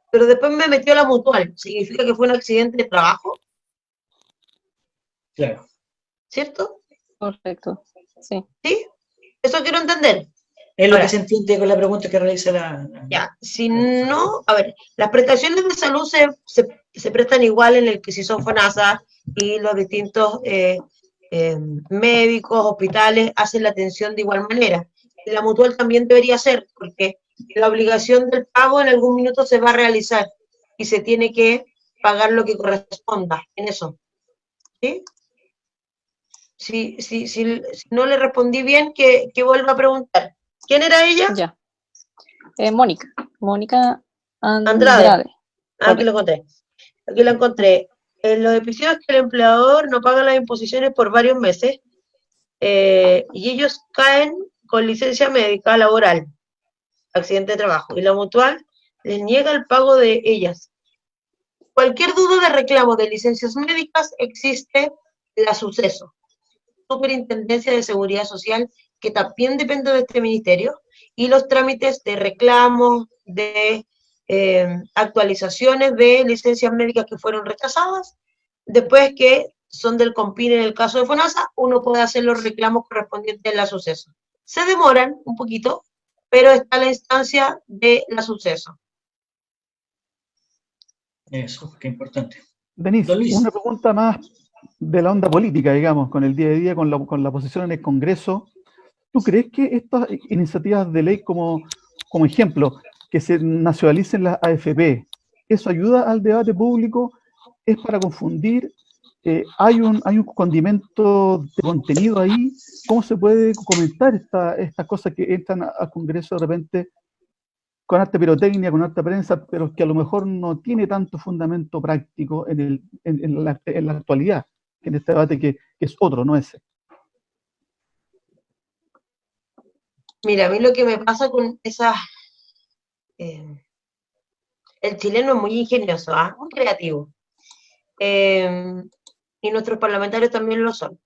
Pero después me metió la mutual. ¿Significa que fue un accidente de trabajo? Claro. ¿Cierto? Correcto, sí. ¿Sí? Eso quiero entender. Es lo que se entiende con la pregunta que realiza la... Ya, si no, a ver, las prestaciones de salud se prestan igual en el que si son FONASA y los distintos médicos, hospitales hacen la atención de igual manera. Y la mutual también debería ser, porque la obligación del pago en algún minuto se va a realizar y se tiene que pagar lo que corresponda en eso. ¿Sí? Si no le respondí bien, que vuelva a preguntar. ¿Quién era ella? Ya. Mónica Andrade. Aquí lo encontré. Aquí la encontré. En los episodios que el empleador no paga las imposiciones por varios meses y ellos caen con licencia médica laboral, accidente de trabajo, y la mutual les niega el pago de ellas. Cualquier duda de reclamo de licencias médicas existe la Suceso, Superintendencia de Seguridad Social, que también depende de este ministerio, y los trámites de reclamos, de actualizaciones de licencias médicas que fueron rechazadas, después que son del COMPIN en el caso de FONASA, uno puede hacer los reclamos correspondientes en la Suceso. Se demoran un poquito, pero está la instancia de la Suceso. Eso, qué importante. Denise, una pregunta más de la onda política, digamos, con el día a día, con la posición en el Congreso. ¿Tú crees que estas iniciativas de ley, como ejemplo, que se nacionalicen las AFP, eso ayuda al debate público? ¿Es para confundir? hay un condimento de contenido ahí. ¿Cómo se puede comentar estas cosas que entran al Congreso de repente con harta pirotecnia, con harta prensa, pero que a lo mejor no tiene tanto fundamento práctico en la actualidad, en este debate que es otro, no ese? Mira, a mí lo que me pasa con esas... el chileno es muy ingenioso, muy creativo. Y nuestros parlamentarios también lo son.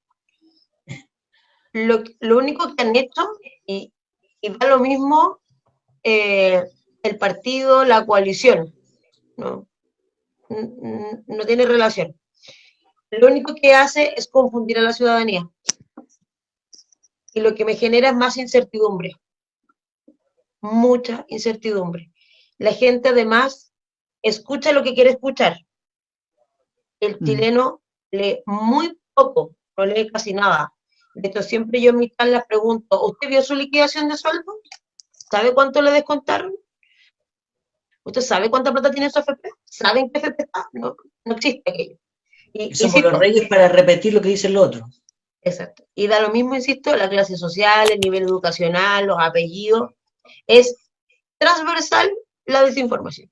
Lo único que han hecho, y da lo mismo el partido, la coalición, no tiene relación. Lo único que hace es confundir a la ciudadanía. Y lo que me genera es más incertidumbre. Mucha incertidumbre. La gente además escucha lo que quiere escuchar. El chileno lee muy poco, no lee casi nada. De hecho, siempre yo en mi charla pregunto, ¿usted vio su liquidación de sueldo? ¿Sabe cuánto le descontaron? ¿Usted sabe cuánta plata tiene su FP? ¿Saben qué FP está? No existe aquello. Y somos los reyes para repetir lo que dice el otro. Exacto. Y da lo mismo, insisto, la clase social, el nivel educacional, los apellidos. Es transversal la desinformación.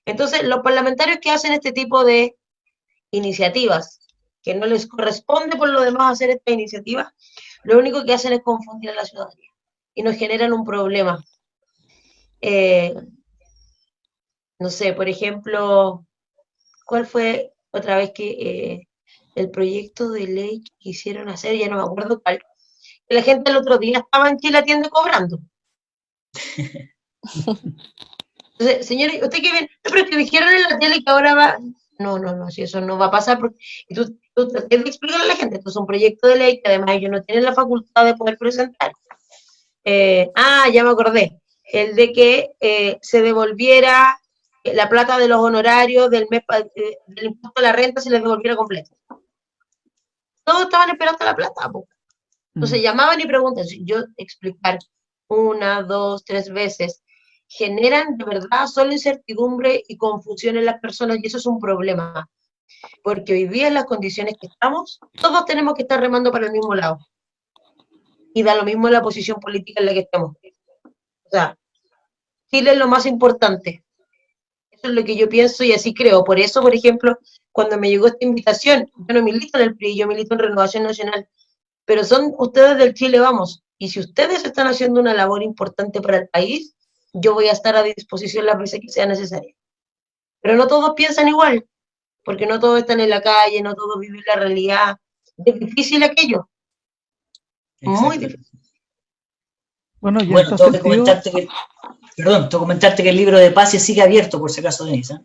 Entonces, los parlamentarios que hacen este tipo de iniciativas, que no les corresponde por lo demás hacer esta iniciativa, lo único que hacen es confundir a la ciudadanía y nos generan un problema. No sé, por ejemplo, ¿cuál fue otra vez que el proyecto de ley que quisieron hacer? Ya no me acuerdo cuál. La gente el otro día estaba en Chile Atiende cobrando. Entonces, señores, ¿usted qué ven? No, pero es que dijeron en la tele que ahora va... No, si eso no va a pasar, porque tú tratas de explicarle a la gente, esto es un proyecto de ley que además ellos no tienen la facultad de poder presentar. Ya me acordé, el de que se devolviera la plata de los honorarios del mes del impuesto a la renta, se les devolviera completo. Todos estaban esperando la plata, po. Entonces llamaban y preguntan, si yo explicar 1, 2, 3 veces, generan de verdad solo incertidumbre y confusión en las personas, y eso es un problema, porque hoy día en las condiciones que estamos, todos tenemos que estar remando para el mismo lado, y da lo mismo la posición política en la que estemos. O sea, Chile es lo más importante, eso es lo que yo pienso y así creo. Por eso, por ejemplo, cuando me llegó esta invitación, yo no milito en el PRI, yo milito en Renovación Nacional, pero son ustedes del Chile Vamos, y si ustedes están haciendo una labor importante para el país, yo voy a estar a disposición las veces que sea necesaria. Pero no todos piensan igual, porque no todos están en la calle, no todos viven la realidad. Es difícil aquello. Muy difícil. Bueno, tengo que comentarte que, tengo que comentarte que el libro de Paz sigue abierto, por si acaso, Denise.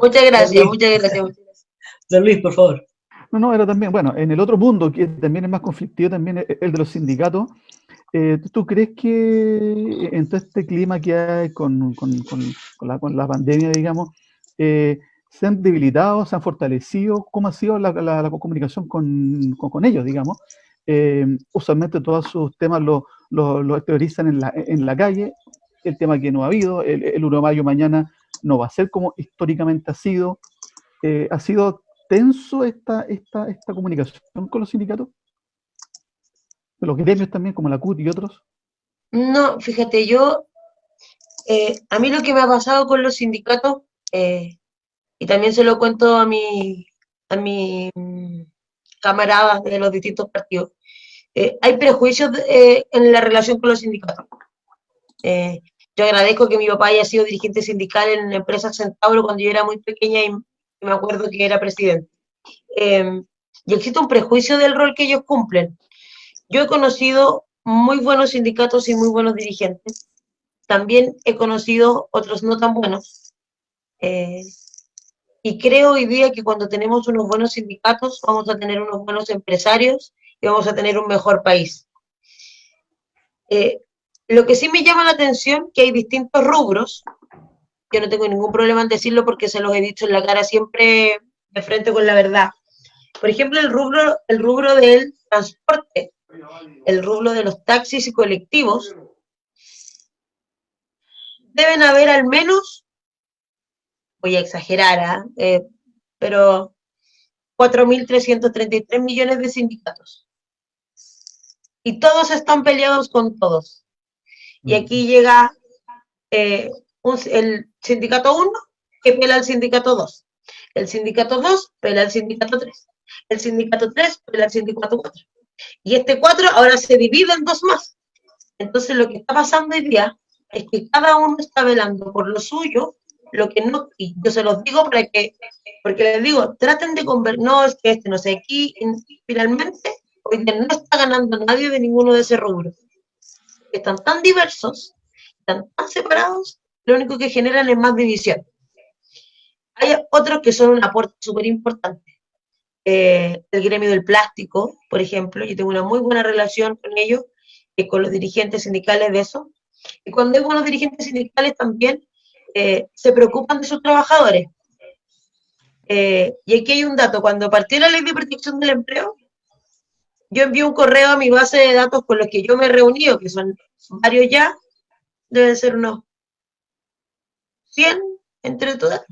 Muchas gracias, muchas gracias. Don Luis, por favor. No, era también, bueno, en el otro mundo, que también es más conflictivo, también el de los sindicatos. ¿Tú crees que en todo este clima que hay con la pandemia, digamos, se han debilitado, se han fortalecido? ¿Cómo ha sido la comunicación con ellos, digamos? Usualmente todos sus temas los exteriorizan en la calle. El tema que no ha habido, el 1 de mayo mañana no va a ser como históricamente ha sido. ¿Ha sido tenso esta comunicación con los sindicatos? Los gremios también, como la CUT y otros. No, fíjate, a mí lo que me ha pasado con los sindicatos, y también se lo cuento a mi camaradas de los distintos partidos, hay prejuicios en la relación con los sindicatos. Yo agradezco que mi papá haya sido dirigente sindical en la empresa Centauro cuando yo era muy pequeña y me acuerdo que era presidente. Y existe un prejuicio del rol que ellos cumplen. Yo he conocido muy buenos sindicatos y muy buenos dirigentes. También he conocido otros no tan buenos. Y creo hoy día que cuando tenemos unos buenos sindicatos vamos a tener unos buenos empresarios y vamos a tener un mejor país. Lo que sí me llama la atención que hay distintos rubros. Yo no tengo ningún problema en decirlo porque se los he dicho en la cara siempre de frente con la verdad. Por ejemplo, el rubro del transporte, el rubro de los taxis y colectivos, deben haber al menos voy a exagerar, pero 4.333 millones de sindicatos. Y todos están peleados con todos. Y aquí llega el sindicato 1 que pela al sindicato 2. El sindicato 2 pela al sindicato 3. El sindicato 3 pela al sindicato 4. Y este 4 ahora se divide en 2 más. Entonces lo que está pasando hoy día es que cada uno está velando por lo suyo, lo que no, y yo se los digo porque les digo, traten de conversar, no, es que no sé, aquí, finalmente, hoy día no está ganando nadie de ninguno de ese rubro. Están tan diversos, están tan separados, lo único que generan es más división. Hay otros que son un aporte súper importante. El gremio del plástico, por ejemplo, yo tengo una muy buena relación con ellos, con los dirigentes sindicales de eso. Y cuando hay buenos dirigentes sindicales también se preocupan de sus trabajadores. Y aquí hay un dato, cuando partió la Ley de Protección del Empleo, yo envié un correo a mi base de datos con los que yo me he reunido, que son varios ya, deben ser unos 100 entre todas,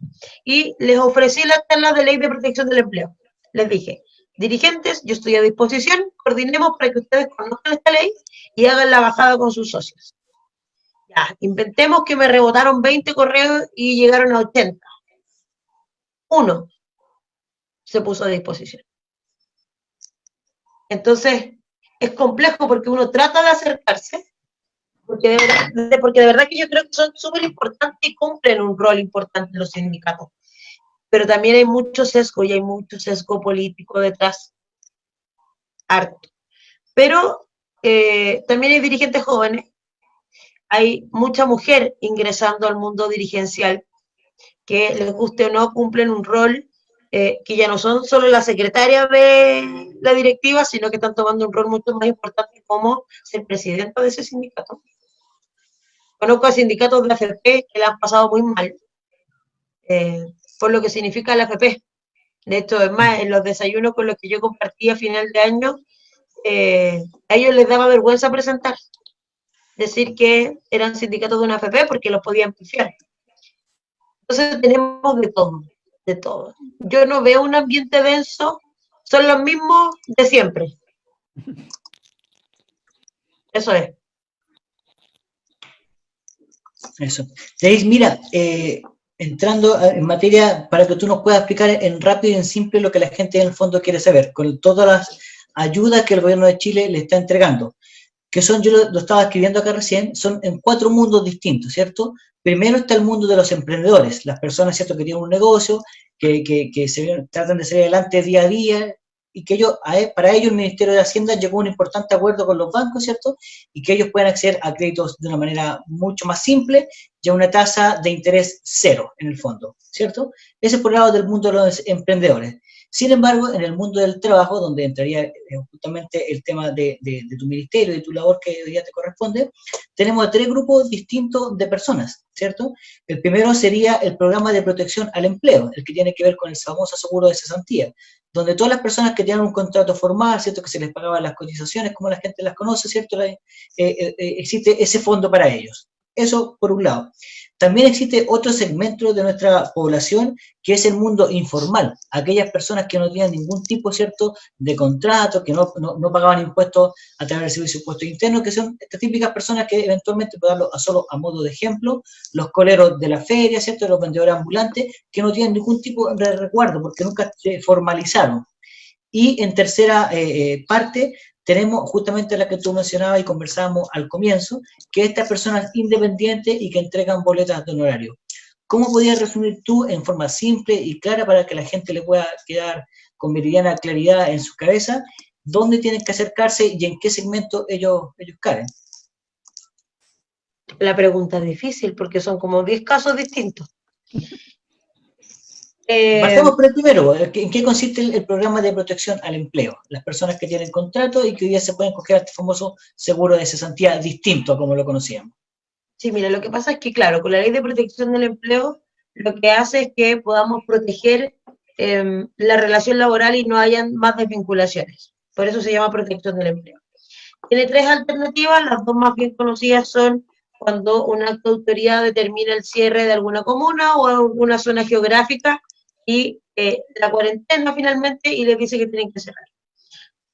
y les ofrecí la tabla de Ley de Protección del Empleo. Les dije, dirigentes, yo estoy a disposición, coordinemos para que ustedes conozcan esta ley y hagan la bajada con sus socios. Ya, inventemos que me rebotaron 20 correos y llegaron a 80. Uno se puso a disposición. Entonces, es complejo porque uno trata de acercarse, porque de verdad que yo creo que son súper importantes y cumplen un rol importante los sindicatos. Pero también hay mucho sesgo y hay mucho sesgo político detrás. Harto. Pero también hay dirigentes jóvenes, hay mucha mujer ingresando al mundo dirigencial que, les guste o no, cumplen un rol que ya no son solo la secretaria de la directiva, sino que están tomando un rol mucho más importante como ser presidenta de ese sindicato. Conozco a sindicatos de AFP que la han pasado muy mal por lo que significa la AFP. De hecho, es más, en los desayunos con los que yo compartí a final de año, a ellos les daba vergüenza presentar, decir que eran sindicatos de una AFP porque los podían pifiar. Entonces tenemos de todo, de todo. Yo no veo un ambiente denso, son los mismos de siempre. Eso es. Eso. Deis, mira, entrando en materia, para que tú nos puedas explicar en rápido y en simple lo que la gente en el fondo quiere saber, con todas las ayudas que el gobierno de Chile le está entregando, que son, yo lo estaba escribiendo acá recién, son en 4 mundos distintos, ¿cierto? Primero está el mundo de los emprendedores, las personas, ¿cierto?, que tienen un negocio, que tratan de salir adelante día a día, y que para ellos el Ministerio de Hacienda llegó a un importante acuerdo con los bancos, ¿cierto?, y que ellos puedan acceder a créditos de una manera mucho más simple y a una tasa de interés cero, en el fondo, ¿cierto? Ese es por el lado del mundo de los emprendedores. Sin embargo, en el mundo del trabajo, donde entraría justamente el tema de tu ministerio, de tu labor que hoy día te corresponde, tenemos a 3 grupos distintos de personas, ¿cierto? El primero sería el programa de protección al empleo, el que tiene que ver con el famoso seguro de cesantía, donde todas las personas que tienen un contrato formal, ¿cierto?, que se les pagaban las cotizaciones, como la gente las conoce, ¿cierto?, existe ese fondo para ellos. Eso por un lado. También existe otro segmento de nuestra población que es el mundo informal, aquellas personas que no tienen ningún tipo, ¿cierto?, de contrato, que no pagaban impuestos a través del servicio de impuestos internos, que son estas típicas personas que eventualmente, por darlo solo a modo de ejemplo, los coleros de la feria, ¿cierto?, los vendedores ambulantes, que no tienen ningún tipo de resguardo porque nunca se formalizaron. Y en tercera parte, tenemos justamente la que tú mencionabas y conversábamos al comienzo, que estas personas independientes y que entregan boletas de honorario. ¿Cómo podrías resumir tú en forma simple y clara para que la gente le pueda quedar con meridiana claridad en su cabeza dónde tienen que acercarse y en qué segmento ellos caen? La pregunta es difícil porque son como 10 casos distintos. Partamos por el primero. ¿En qué consiste el programa de protección al empleo? Las personas que tienen contrato y que hoy día se pueden coger a este famoso seguro de cesantía distinto a como lo conocíamos. Sí, mira, lo que pasa es que, claro, con la Ley de Protección del Empleo, lo que hace es que podamos proteger la relación laboral y no hayan más desvinculaciones. Por eso se llama Protección del Empleo. Tiene 3 alternativas, las 2 más bien conocidas son cuando un acto de autoridad determina el cierre de alguna comuna o alguna zona geográfica y la cuarentena finalmente y les dice que tienen que cerrar.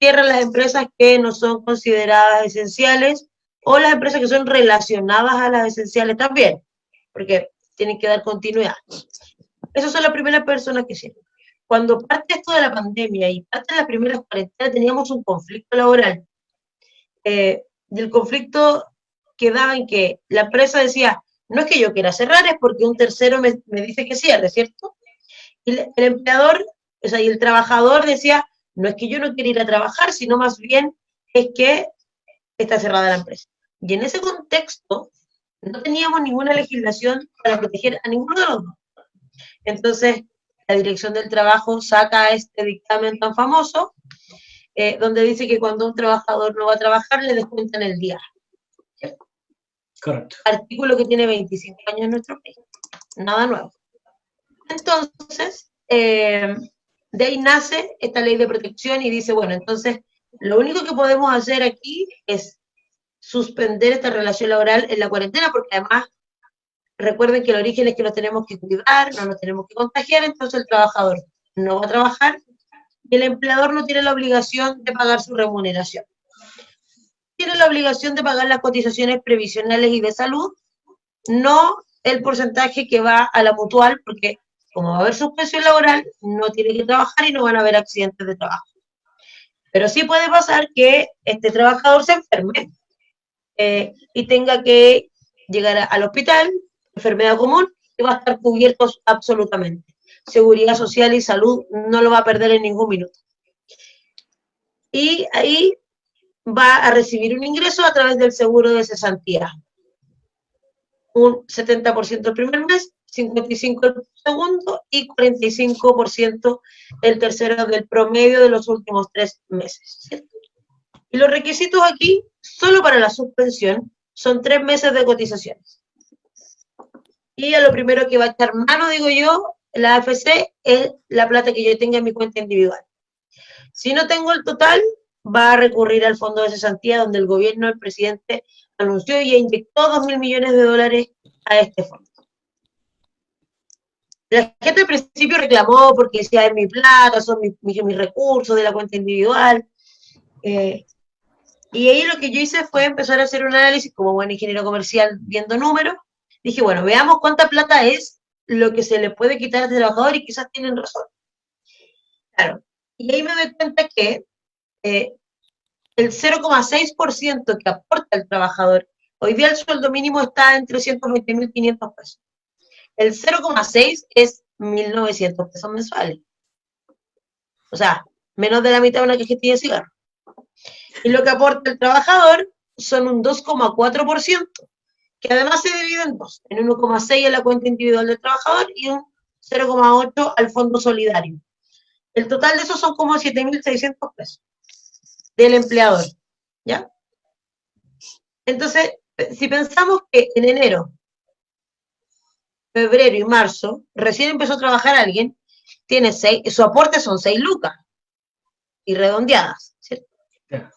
Cierran las empresas que no son consideradas esenciales o las empresas que son relacionadas a las esenciales también, porque tienen que dar continuidad. Esas son las primeras personas que cierran. Cuando parte esto de la pandemia y parte de las primeras cuarentenas teníamos un conflicto laboral. Y el conflicto quedaba en que la empresa decía, no es que yo quiera cerrar, es porque un tercero me dice que cierre, ¿cierto? Y el empleador, o sea, y el trabajador decía, no es que yo no quiera ir a trabajar, sino más bien es que está cerrada la empresa. Y en ese contexto no teníamos ninguna legislación para proteger a ninguno de los dos. Entonces, la Dirección del Trabajo saca este dictamen tan famoso, donde dice que cuando un trabajador no va a trabajar, le descuentan el día. ¿Cierto? Correcto. Artículo que tiene 25 años en nuestro país. Nada nuevo. Entonces, de ahí nace esta ley de protección y dice, bueno, entonces, lo único que podemos hacer aquí es suspender esta relación laboral en la cuarentena, porque además, recuerden que el origen es que nos tenemos que cuidar, no nos tenemos que contagiar, entonces el trabajador no va a trabajar y el empleador no tiene la obligación de pagar su remuneración. Tiene la obligación de pagar las cotizaciones previsionales y de salud, no el porcentaje que va a la mutual, porque como va a haber suspensión laboral, no tiene que trabajar y no van a haber accidentes de trabajo. Pero sí puede pasar que este trabajador se enferme y tenga que llegar al hospital, enfermedad común, y va a estar cubierto absolutamente. Seguridad social y salud no lo va a perder en ningún minuto. Y ahí va a recibir un ingreso a través del seguro de cesantía. Un 70% el primer mes, 55% el segundo y 45% el tercero del promedio de los últimos 3 meses. ¿Cierto? Y los requisitos aquí, solo para la suspensión, son 3 meses de cotizaciones. Y a lo primero que va a echar mano, digo yo, la AFC, es la plata que yo tenga en mi cuenta individual. Si no tengo el total, va a recurrir al fondo de cesantía, donde el gobierno, el presidente, anunció y inyectó $2.000 millones a este fondo. La gente al principio reclamó porque decía, es mi plata, son mis recursos de la cuenta individual. Y ahí lo que yo hice fue empezar a hacer un análisis como buen ingeniero comercial viendo números. Dije, bueno, veamos cuánta plata es lo que se le puede quitar al trabajador y quizás tienen razón. Claro. Y ahí me doy cuenta que el 0,6% que aporta el trabajador, hoy día el sueldo mínimo está en 320.500 pesos. El 0,6 es 1.900 pesos mensuales. O sea, menos de la mitad de una cajetilla de cigarro. Y lo que aporta el trabajador son un 2,4%, que además se divide en dos, en 1,6 a la cuenta individual del trabajador y un 0,8 al fondo solidario. El total de esos son como 7.600 pesos del empleador, ¿ya? Entonces, si pensamos que en enero, febrero y marzo, recién empezó a trabajar alguien, tiene 6, su aporte son 6 lucas, y redondeadas, ¿cierto? Yeah.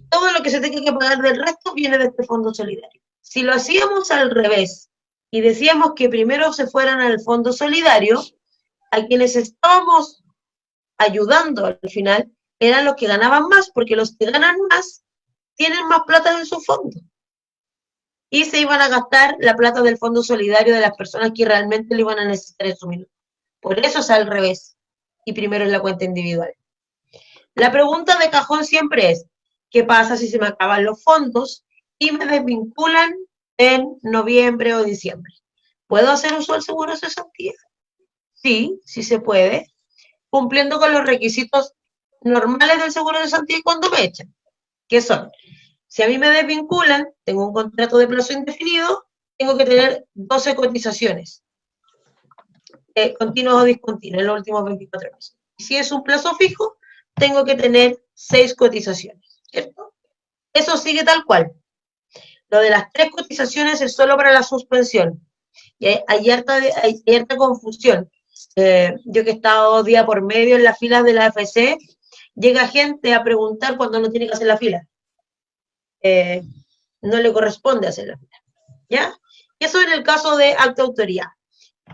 Todo lo que se tenga que pagar del resto viene de este fondo solidario. Si lo hacíamos al revés, y decíamos que primero se fueran al fondo solidario, a quienes estábamos ayudando al final, eran los que ganaban más, porque los que ganan más tienen más plata en su fondo. Y se iban a gastar la plata del fondo solidario de las personas que realmente lo iban a necesitar en su minuto. Por eso es al revés. Y primero es la cuenta individual. La pregunta de cajón siempre es, ¿qué pasa si se me acaban los fondos y me desvinculan en noviembre o diciembre? ¿Puedo hacer uso del seguro de cesantía? Sí, sí se puede, cumpliendo con los requisitos normales del seguro de cesantía cuando me echan, que son, si a mí me desvinculan, tengo un contrato de plazo indefinido, tengo que tener 12 cotizaciones, continuas o discontinuas, en los últimos 24 meses. Y si es un plazo fijo, tengo que tener 6 cotizaciones, ¿cierto? Eso sigue tal cual. Lo de las 3 cotizaciones es solo para la suspensión. Y hay harta confusión. Yo que he estado día por medio en las filas de la AFC, llega gente a preguntar cuando no tiene que hacer la fila. no le corresponde hacerlo, ¿ya? Eso en el caso de acto de autoridad.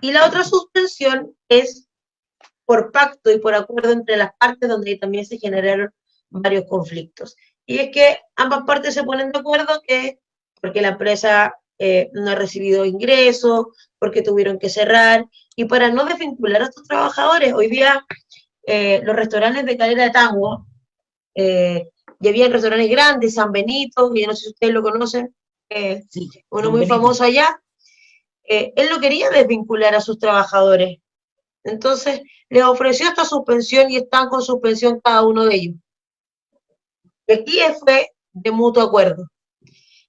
Y la otra suspensión es por pacto y por acuerdo entre las partes, donde también se generaron varios conflictos. Y es que ambas partes se ponen de acuerdo que porque la empresa no ha recibido ingresos, porque tuvieron que cerrar, y para no desvincular a estos trabajadores, hoy día los restaurantes de Calera de Tango, y había restaurantes grandes, San Benito, que yo no sé si ustedes lo conocen, Sí, uno don muy Benito. famoso allá, él no quería desvincular a sus trabajadores. Entonces, les ofreció esta suspensión y están con suspensión cada uno de ellos. Y aquí fue de mutuo acuerdo.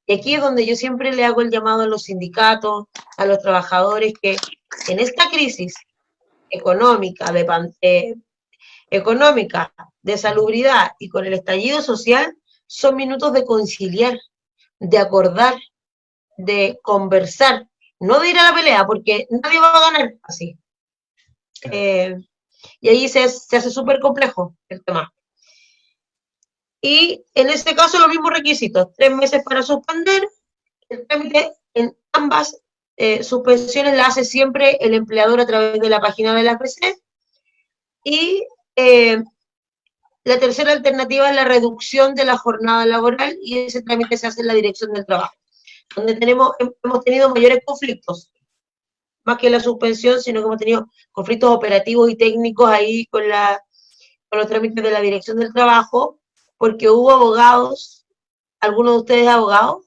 Y aquí es donde yo siempre le hago el llamado a los sindicatos, a los trabajadores, que en esta crisis económica, económica, de salubridad y con el estallido social, son minutos de conciliar, de acordar, de conversar, no de ir a la pelea, porque nadie va a ganar así. Y ahí se hace súper complejo el tema. Y en este caso los mismos requisitos, 3 meses para suspender, el trámite en ambas suspensiones la hace siempre el empleador a través de la página de la PC. Y la tercera alternativa es la reducción de la jornada laboral, y ese trámite se hace en la dirección del trabajo, donde hemos tenido mayores conflictos, más que la suspensión, sino que hemos tenido conflictos operativos y técnicos ahí con los trámites de la dirección del trabajo, porque hubo abogados, ¿alguno de ustedes es abogado?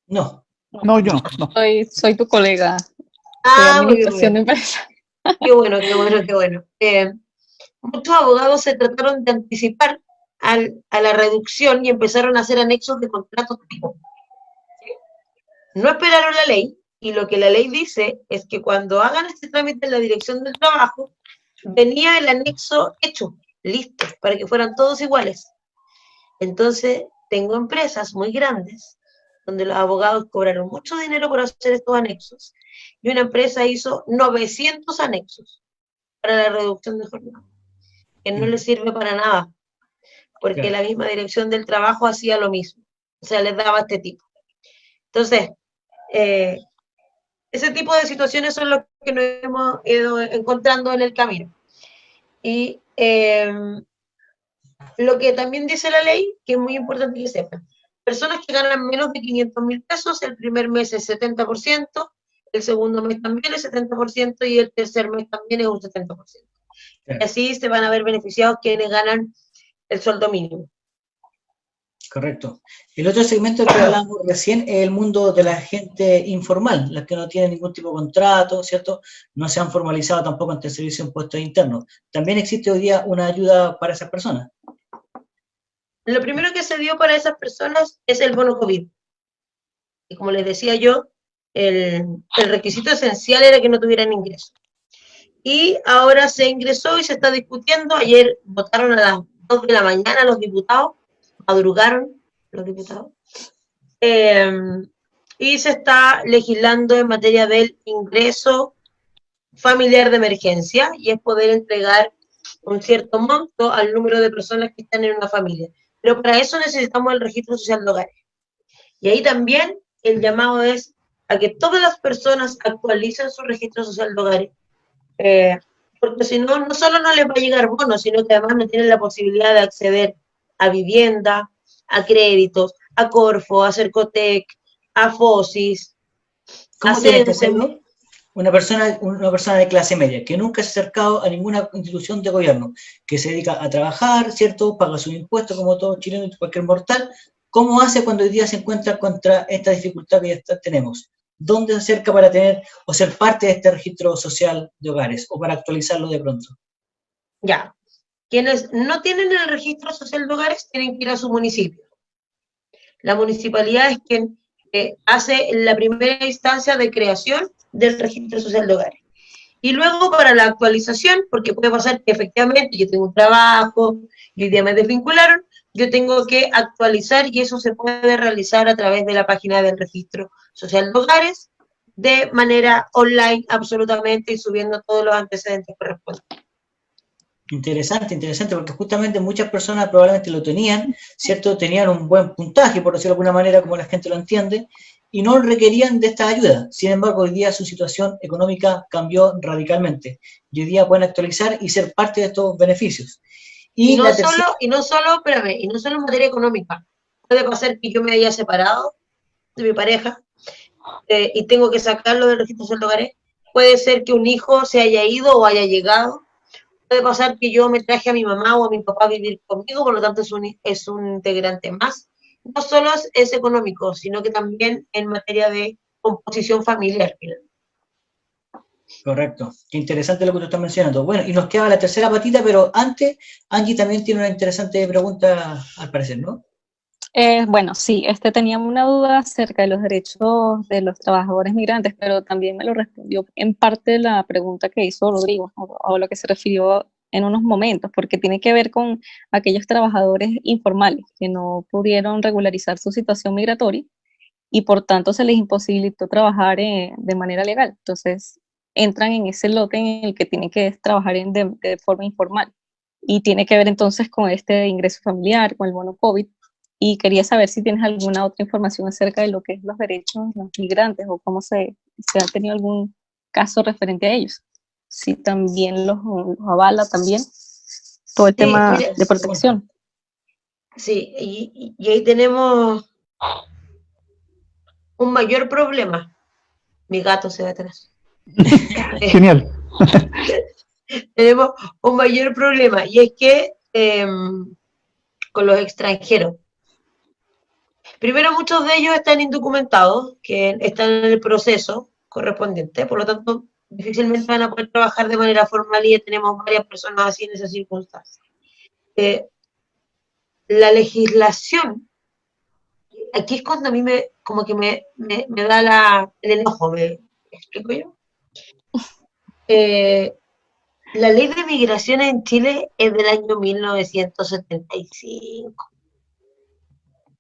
No. No, yo no. Soy tu colega de Muy bien, muy administración de bien. empresa. Qué bueno, qué bueno, qué bueno. Muchos abogados se trataron de anticipar a la reducción y empezaron a hacer anexos de contratos tipo. No esperaron la ley, y lo que la ley dice es que cuando hagan este trámite en la dirección del trabajo, venía el anexo hecho, listo, para que fueran todos iguales. Entonces, tengo empresas muy grandes donde los abogados cobraron mucho dinero por hacer estos anexos, y una empresa hizo 900 anexos para la reducción de jornada, que no les sirve para nada, porque Claro. la misma dirección del trabajo hacía lo mismo, o sea, les daba este tipo. Entonces, ese tipo de situaciones son los que nos hemos ido encontrando en el camino. Y lo que también dice la ley, que es muy importante que sepan, personas que ganan menos de 500.000 pesos, el primer mes es 70%, el segundo mes también es 70%, y el tercer mes también es un 70%. Claro. Y así se van a ver beneficiados quienes ganan el sueldo mínimo. Correcto. El otro segmento que hablamos recién es el mundo de la gente informal, las que no tienen ningún tipo de contrato, ¿cierto? No se han formalizado tampoco ante el Servicio de Impuestos Internos. También existe hoy día una ayuda para esas personas. Lo primero que se dio para esas personas es el bono COVID. Y como les decía yo, el requisito esencial era que no tuvieran ingreso. Y ahora se ingresó y se está discutiendo. Ayer votaron a las 2 de la mañana los diputados, madrugaron los diputados, y se está legislando en materia del ingreso familiar de emergencia, y es poder entregar un cierto monto al número de personas que están en una familia. Pero para eso necesitamos el registro social de hogares. Y ahí también el llamado es a que todas las personas actualicen su registro social de hogares, porque si no, no solo no les va a llegar bono, sino que además no tienen la posibilidad de acceder a vivienda, a créditos, a Corfo, a Cercotec, a FOSIS, ¿Cómo a tiene que CENSE. hacerlo? Una persona de clase media, que nunca se ha acercado a ninguna institución de gobierno, que se dedica a trabajar, ¿cierto? Paga sus impuestos como todo chileno y cualquier mortal. ¿Cómo hace cuando hoy día se encuentra contra esta dificultad que ya tenemos? ¿Dónde se acerca para tener o ser parte de este registro social de hogares o para actualizarlo de pronto? Ya. Quienes no tienen el registro social de hogares tienen que ir a su municipio. La municipalidad es quien hace la primera instancia de creación del registro social de hogares. Y luego para la actualización, porque puede pasar que efectivamente yo tengo un trabajo y hoy día me desvincularon, yo tengo que actualizar, y eso se puede realizar a través de la página del registro social de hogares de manera online absolutamente, y subiendo todos los antecedentes correspondientes. Interesante, interesante, porque justamente muchas personas probablemente lo tenían, ¿cierto? Tenían un buen puntaje, por decirlo de alguna manera, como la gente lo entiende, y no requerían de esta ayuda. Sin embargo, hoy día su situación económica cambió radicalmente. Y hoy día pueden actualizar y ser parte de estos beneficios. Y la tercera, Espérame, y no solo en materia económica. Puede pasar que yo me haya separado de mi pareja y tengo que sacarlo del registro social de hogares. Puede ser que un hijo se haya ido o haya llegado. Puede pasar que yo me traje a mi mamá o a mi papá a vivir conmigo, por lo tanto es un integrante más. No solo es económico, sino que también en materia de composición familiar. correcto, qué interesante lo que tú estás mencionando. Bueno, y nos queda la tercera patita, pero antes, Angie también tiene una interesante pregunta, al parecer, ¿no? Bueno, sí, tenía una duda acerca de los derechos de los trabajadores migrantes, pero también me lo respondió en parte de la pregunta que hizo Rodrigo, o lo que se refirió en unos momentos, porque tiene que ver con aquellos trabajadores informales que no pudieron regularizar su situación migratoria y por tanto se les imposibilitó trabajar de manera legal. Entonces, entran en ese lote en el que tienen que trabajar de forma informal. Y tiene que ver entonces con este ingreso familiar, con el bono COVID. Y quería saber si tienes alguna otra información acerca de lo que es los derechos de los migrantes o cómo se ha tenido algún caso referente a ellos. Si también los avala también todo el Sí, tema mire, de protección. sí, y ahí tenemos un mayor problema. Mi gato se ve atrás. Genial. Tenemos un mayor problema y es que con los extranjeros. Primero, muchos de ellos están indocumentados, que están en el proceso correspondiente, por lo tanto, difícilmente van a poder trabajar de manera formal y ya tenemos varias personas así en esas circunstancias. La legislación, aquí es cuando a mí como que me da el enojo, ¿me explico yo? La ley de migración en Chile es del año 1975.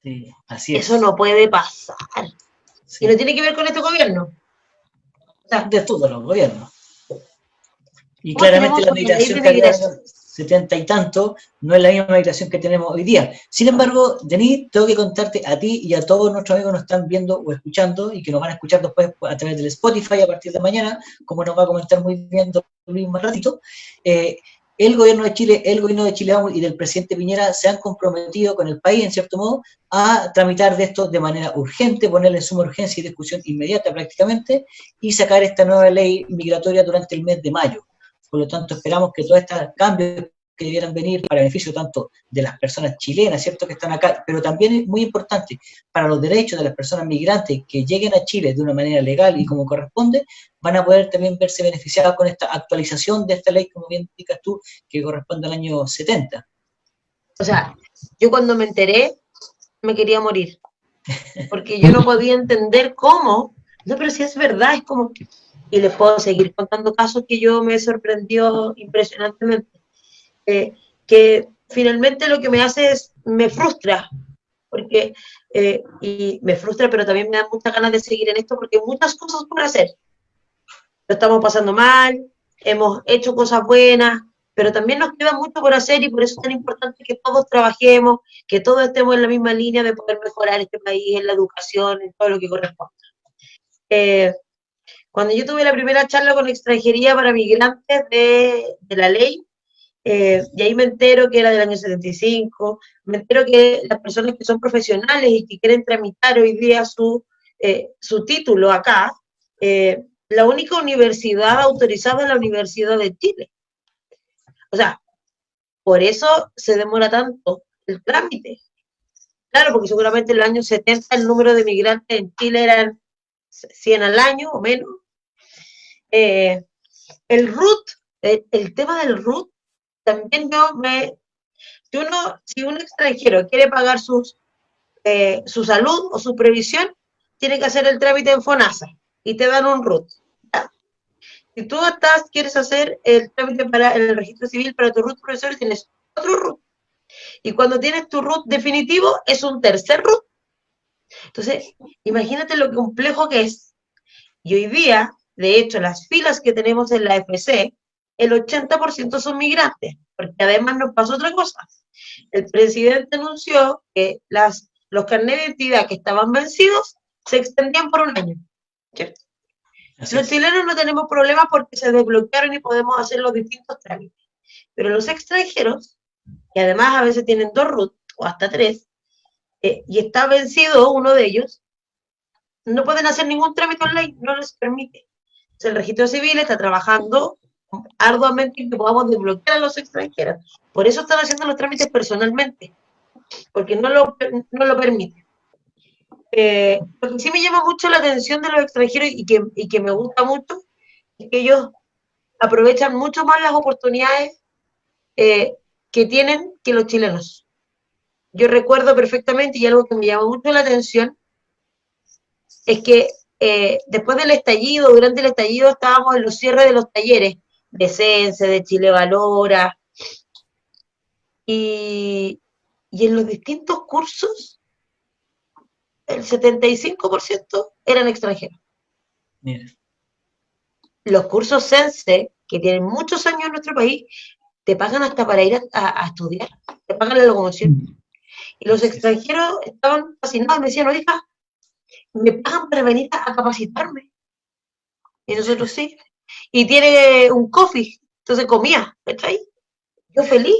Sí, así Eso es. no puede pasar. Y no Sí. tiene que ver con este gobierno. O sea, De todos los gobiernos. Y ¿cómo claramente tenemos la una ley migración de que había en migración? los 70 y tanto no es la misma migración que tenemos hoy día. Sin embargo, Denis, tengo que contarte a ti y a todos nuestros amigos que nos están viendo o escuchando y que nos van a escuchar después a través del Spotify a partir de mañana, como nos va a comentar muy bien Luis más ratito, el gobierno de Chile, el gobierno de Chile y del presidente Piñera se han comprometido con el país, en cierto modo, a tramitar de esto de manera urgente, ponerle en suma urgencia y discusión inmediata prácticamente, y sacar esta nueva ley migratoria durante el mes de mayo. Por lo tanto, esperamos que todos estos cambios que debieran venir para beneficio tanto de las personas chilenas, ¿cierto?, que están acá, pero también es muy importante para los derechos de las personas migrantes que lleguen a Chile de una manera legal y como corresponde, van a poder también verse beneficiados con esta actualización de esta ley, como bien indicas tú, que corresponde al año 70. O sea, yo cuando me enteré, me quería morir. Porque yo no podía entender cómo. No, pero si es verdad, es como. Y les puedo seguir contando casos que yo me sorprendió impresionantemente. Que finalmente lo que me hace es, me frustra, porque, y me frustra, pero también me da muchas ganas de seguir en esto, porque hay muchas cosas por hacer. Lo estamos pasando mal, hemos hecho cosas buenas, pero también nos queda mucho por hacer y por eso es tan importante que todos trabajemos, que todos estemos en la misma línea de poder mejorar este país en la educación, en todo lo que corresponde. Cuando yo tuve la primera charla con extranjería para migrantes de la ley, y ahí me entero que era del año 75, me entero que las personas que son profesionales y que quieren tramitar hoy día su título acá, la única universidad autorizada es la Universidad de Chile. O sea, por eso se demora tanto el trámite. Claro, porque seguramente en el año 70 el número de migrantes en Chile eran 100 al año o menos. El RUT, el tema del RUT, también si un extranjero quiere pagar su salud o su previsión, tiene que hacer el trámite en FONASA y te dan un RUT. ¿Ya? Si tú quieres hacer el trámite para el registro civil para tu RUT profesor, tienes otro RUT. Y cuando tienes tu RUT definitivo, es un tercer RUT. Entonces, imagínate lo complejo que es. Y hoy día, de hecho, las filas que tenemos en la FC el 80% son migrantes, porque además nos pasó otra cosa. El presidente anunció que los carnets de identidad que estaban vencidos se extendían por un año, ¿cierto? Los chilenos no tenemos problemas porque se desbloquearon y podemos hacer los distintos trámites, pero los extranjeros, que además a veces tienen 2 RUT o hasta 3, y está vencido uno de ellos, no pueden hacer ningún trámite online, no les permite. Entonces, el registro civil está trabajando arduamente en que podamos desbloquear a los extranjeros. Por eso están haciendo los trámites personalmente, porque no lo permite. Lo que sí me llama mucho la atención de los extranjeros y que me gusta mucho es que ellos aprovechan mucho más las oportunidades que tienen que los chilenos. Yo recuerdo perfectamente, y algo que me llamó mucho la atención, es que después del estallido, durante el estallido, estábamos en los cierres de los talleres de Sense, de Chile Valora, y en los distintos cursos, el 75% eran extranjeros. Mira. Los cursos Sense, que tienen muchos años en nuestro país, te pagan hasta para ir a estudiar, te pagan la locomoción. Y los extranjeros estaban fascinados, me decían, oiga, me pagan para venir a capacitarme. Y nosotros sí. Y tiene un coffee, entonces comía, ¿está ahí? Yo feliz.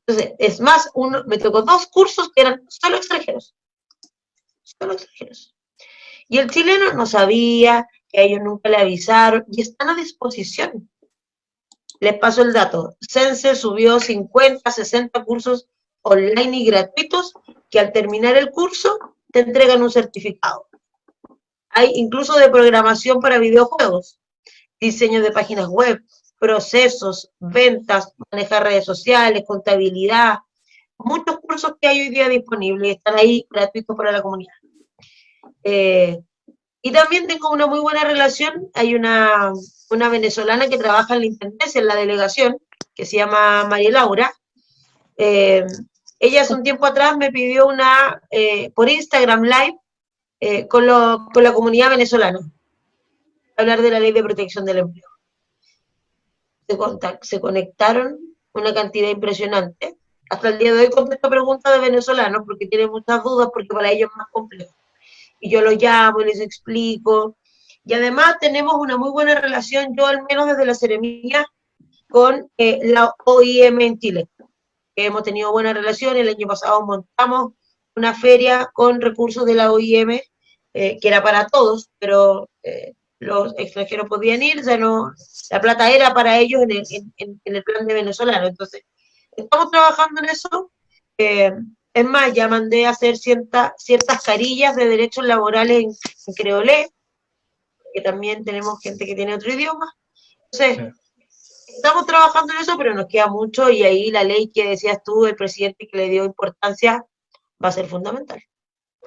Entonces, es más, me tocó 2 cursos que eran solo extranjeros. Solo extranjeros. Y el chileno no sabía, que a ellos nunca le avisaron, y están a disposición. Les paso el dato. Sense subió 50, 60 cursos online y gratuitos que al terminar el curso te entregan un certificado. Hay incluso de programación para videojuegos, diseño de páginas web, procesos, ventas, manejar redes sociales, contabilidad, muchos cursos que hay hoy día disponibles y están ahí gratuitos para la comunidad. Y también tengo una muy buena relación, hay una venezolana que trabaja en la intendencia, en la delegación, que se llama María Laura. Ella hace un tiempo atrás me pidió por Instagram Live con la comunidad venezolana, hablar de la ley de protección del empleo. Se conectaron una cantidad impresionante. Hasta el día de hoy contesto preguntas de venezolanos porque tienen muchas dudas, porque para ellos es más complejo. Y yo los llamo y les explico. Y además tenemos una muy buena relación, yo al menos desde la Seremía, con la OIM en Chile. Hemos tenido buena relación. El año pasado montamos una feria con recursos de la OIM, que era para todos, pero los extranjeros podían ir, ya no, la plata era para ellos en el plan de venezolano. Entonces, estamos trabajando en eso. Es más, ya mandé a hacer ciertas carillas de derechos laborales en creolé, que también tenemos gente que tiene otro idioma. Entonces, estamos trabajando en eso, pero nos queda mucho, y ahí la ley que decías tú, el presidente que le dio importancia, va a ser fundamental.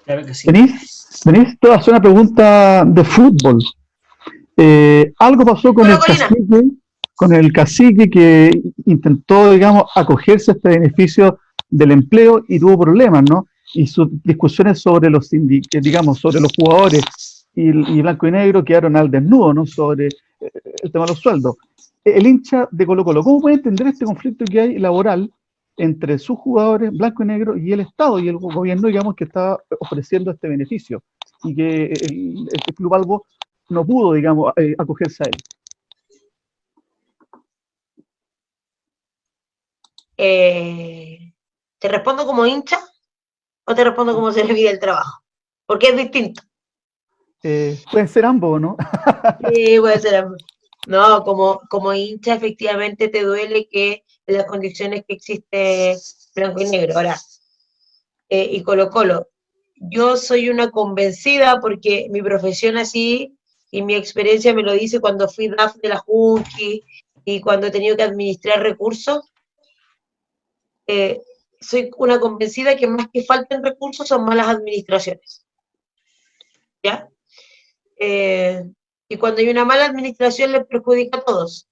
Claro que sí. Denise, te voy a hacer una pregunta de fútbol. Algo pasó con el cacique que intentó, digamos, acogerse a este beneficio del empleo y tuvo problemas, ¿no? Y sus discusiones sobre sobre los jugadores y blanco y negro quedaron al desnudo, ¿no? Sobre el tema de los sueldos. El hincha de Colo-Colo, ¿cómo puede entender este conflicto que hay laboral entre sus jugadores blanco y negro y el Estado y el gobierno, digamos, que está ofreciendo este beneficio y que el Club Albo no pudo, digamos, acogerse a él? ¿Te respondo como hincha o te respondo como se le mide el trabajo? Porque es distinto. Pueden ser ambos, ¿no? Sí, puede ser ambos. No, como hincha efectivamente te duele que en las condiciones que existe blanco y negro. Ahora, y Colo-Colo, yo soy una convencida porque mi profesión así y mi experiencia me lo dice cuando fui DAF de la Junqui y cuando he tenido que administrar recursos. Soy una convencida que más que falten recursos son malas administraciones. ¿Ya? Y cuando hay una mala administración les perjudica a todos.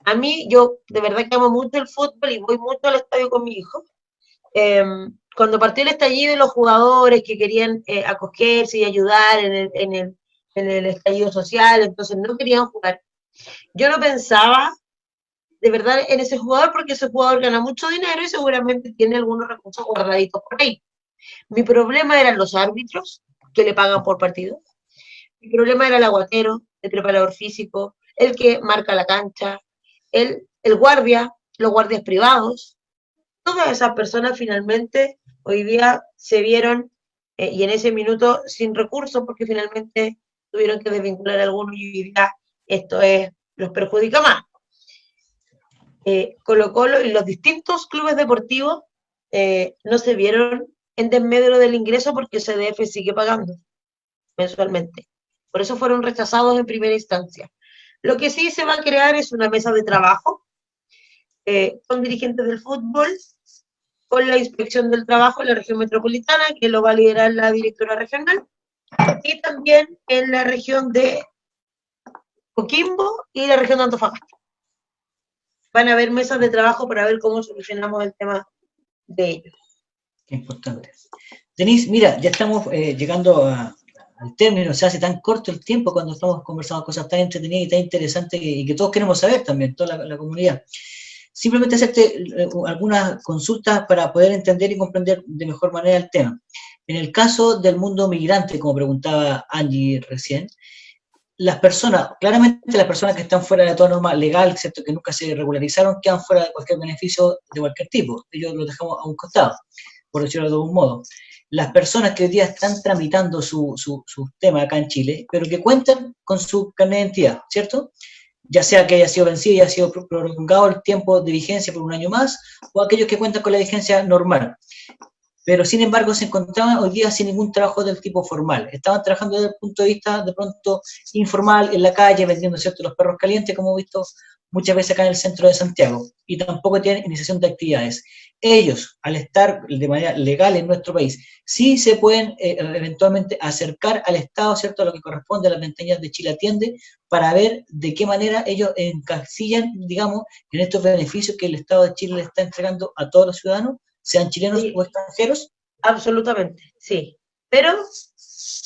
A mí, yo de verdad que amo mucho el fútbol y voy mucho al estadio con mi hijo. Cuando partió el estallido de los jugadores que querían acogerse y ayudar en el estallido social, entonces no querían jugar. Yo no pensaba de verdad en ese jugador porque ese jugador gana mucho dinero y seguramente tiene algunos recursos guardaditos por ahí. Mi problema eran los árbitros que le pagan por partido. Mi problema era el aguatero, el preparador físico, el que marca la cancha, el guardia, los guardias privados. Todas esas personas finalmente hoy día se vieron y en ese minuto sin recursos porque finalmente tuvieron que desvincular a algunos y hoy día esto los perjudica más. Colo-Colo y los distintos clubes deportivos no se vieron en desmedro del ingreso porque CDF sigue pagando mensualmente. Por eso fueron rechazados en primera instancia. Lo que sí se va a crear es una mesa de trabajo con dirigentes del fútbol, con la inspección del trabajo en la región metropolitana, que lo va a liderar la directora regional, y también en la región de Coquimbo y la región de Antofagasta. Van a haber mesas de trabajo para ver cómo solucionamos el tema de ellos. Qué importante. Denise, mira, ya estamos llegando al término, se hace tan corto el tiempo cuando estamos conversando cosas tan entretenidas y tan interesantes y que todos queremos saber también, toda la comunidad. Simplemente hacerte algunas consultas para poder entender y comprender de mejor manera el tema. En el caso del mundo migrante, como preguntaba Angie recién, las personas, claramente las personas que están fuera de toda norma legal, excepto que nunca se regularizaron, quedan fuera de cualquier beneficio de cualquier tipo. Ellos los dejamos a un costado, por decirlo de algún modo. Las personas que hoy día están tramitando su tema acá en Chile, pero que cuentan con su carnet de identidad, ¿cierto? Ya sea que haya sido vencido y haya sido prolongado el tiempo de vigencia por un año más, o aquellos que cuentan con la vigencia normal. Pero sin embargo se encontraban hoy día sin ningún trabajo del tipo formal. Estaban trabajando desde el punto de vista de pronto informal, en la calle, vendiendo, ¿cierto?, los perros calientes, como he visto muchas veces acá en el centro de Santiago, y tampoco tienen iniciación de actividades. Ellos, al estar de manera legal en nuestro país, sí se pueden eventualmente acercar al Estado, ¿cierto?, a lo que corresponde a las ventanillas de Chile Atiende, para ver de qué manera ellos encasillan, digamos, en estos beneficios que el Estado de Chile le está entregando a todos los ciudadanos, sean chilenos o extranjeros. Absolutamente, sí. Pero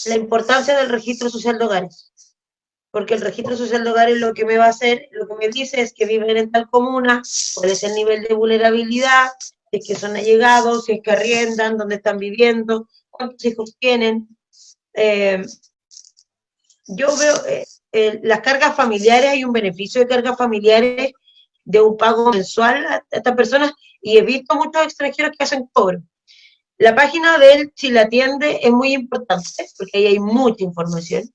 la importancia del registro social de hogares, porque el registro social de hogares lo que me va a hacer, lo que me dice es que viven en tal comuna, cuál es el nivel de vulnerabilidad, si es que son allegados, si es que arriendan, dónde están viviendo, cuántos hijos tienen. Yo veo las cargas familiares, hay un beneficio de cargas familiares de un pago mensual a estas personas y he visto muchos extranjeros que hacen cobro. La página del Chile Atiende es muy importante porque ahí hay mucha información.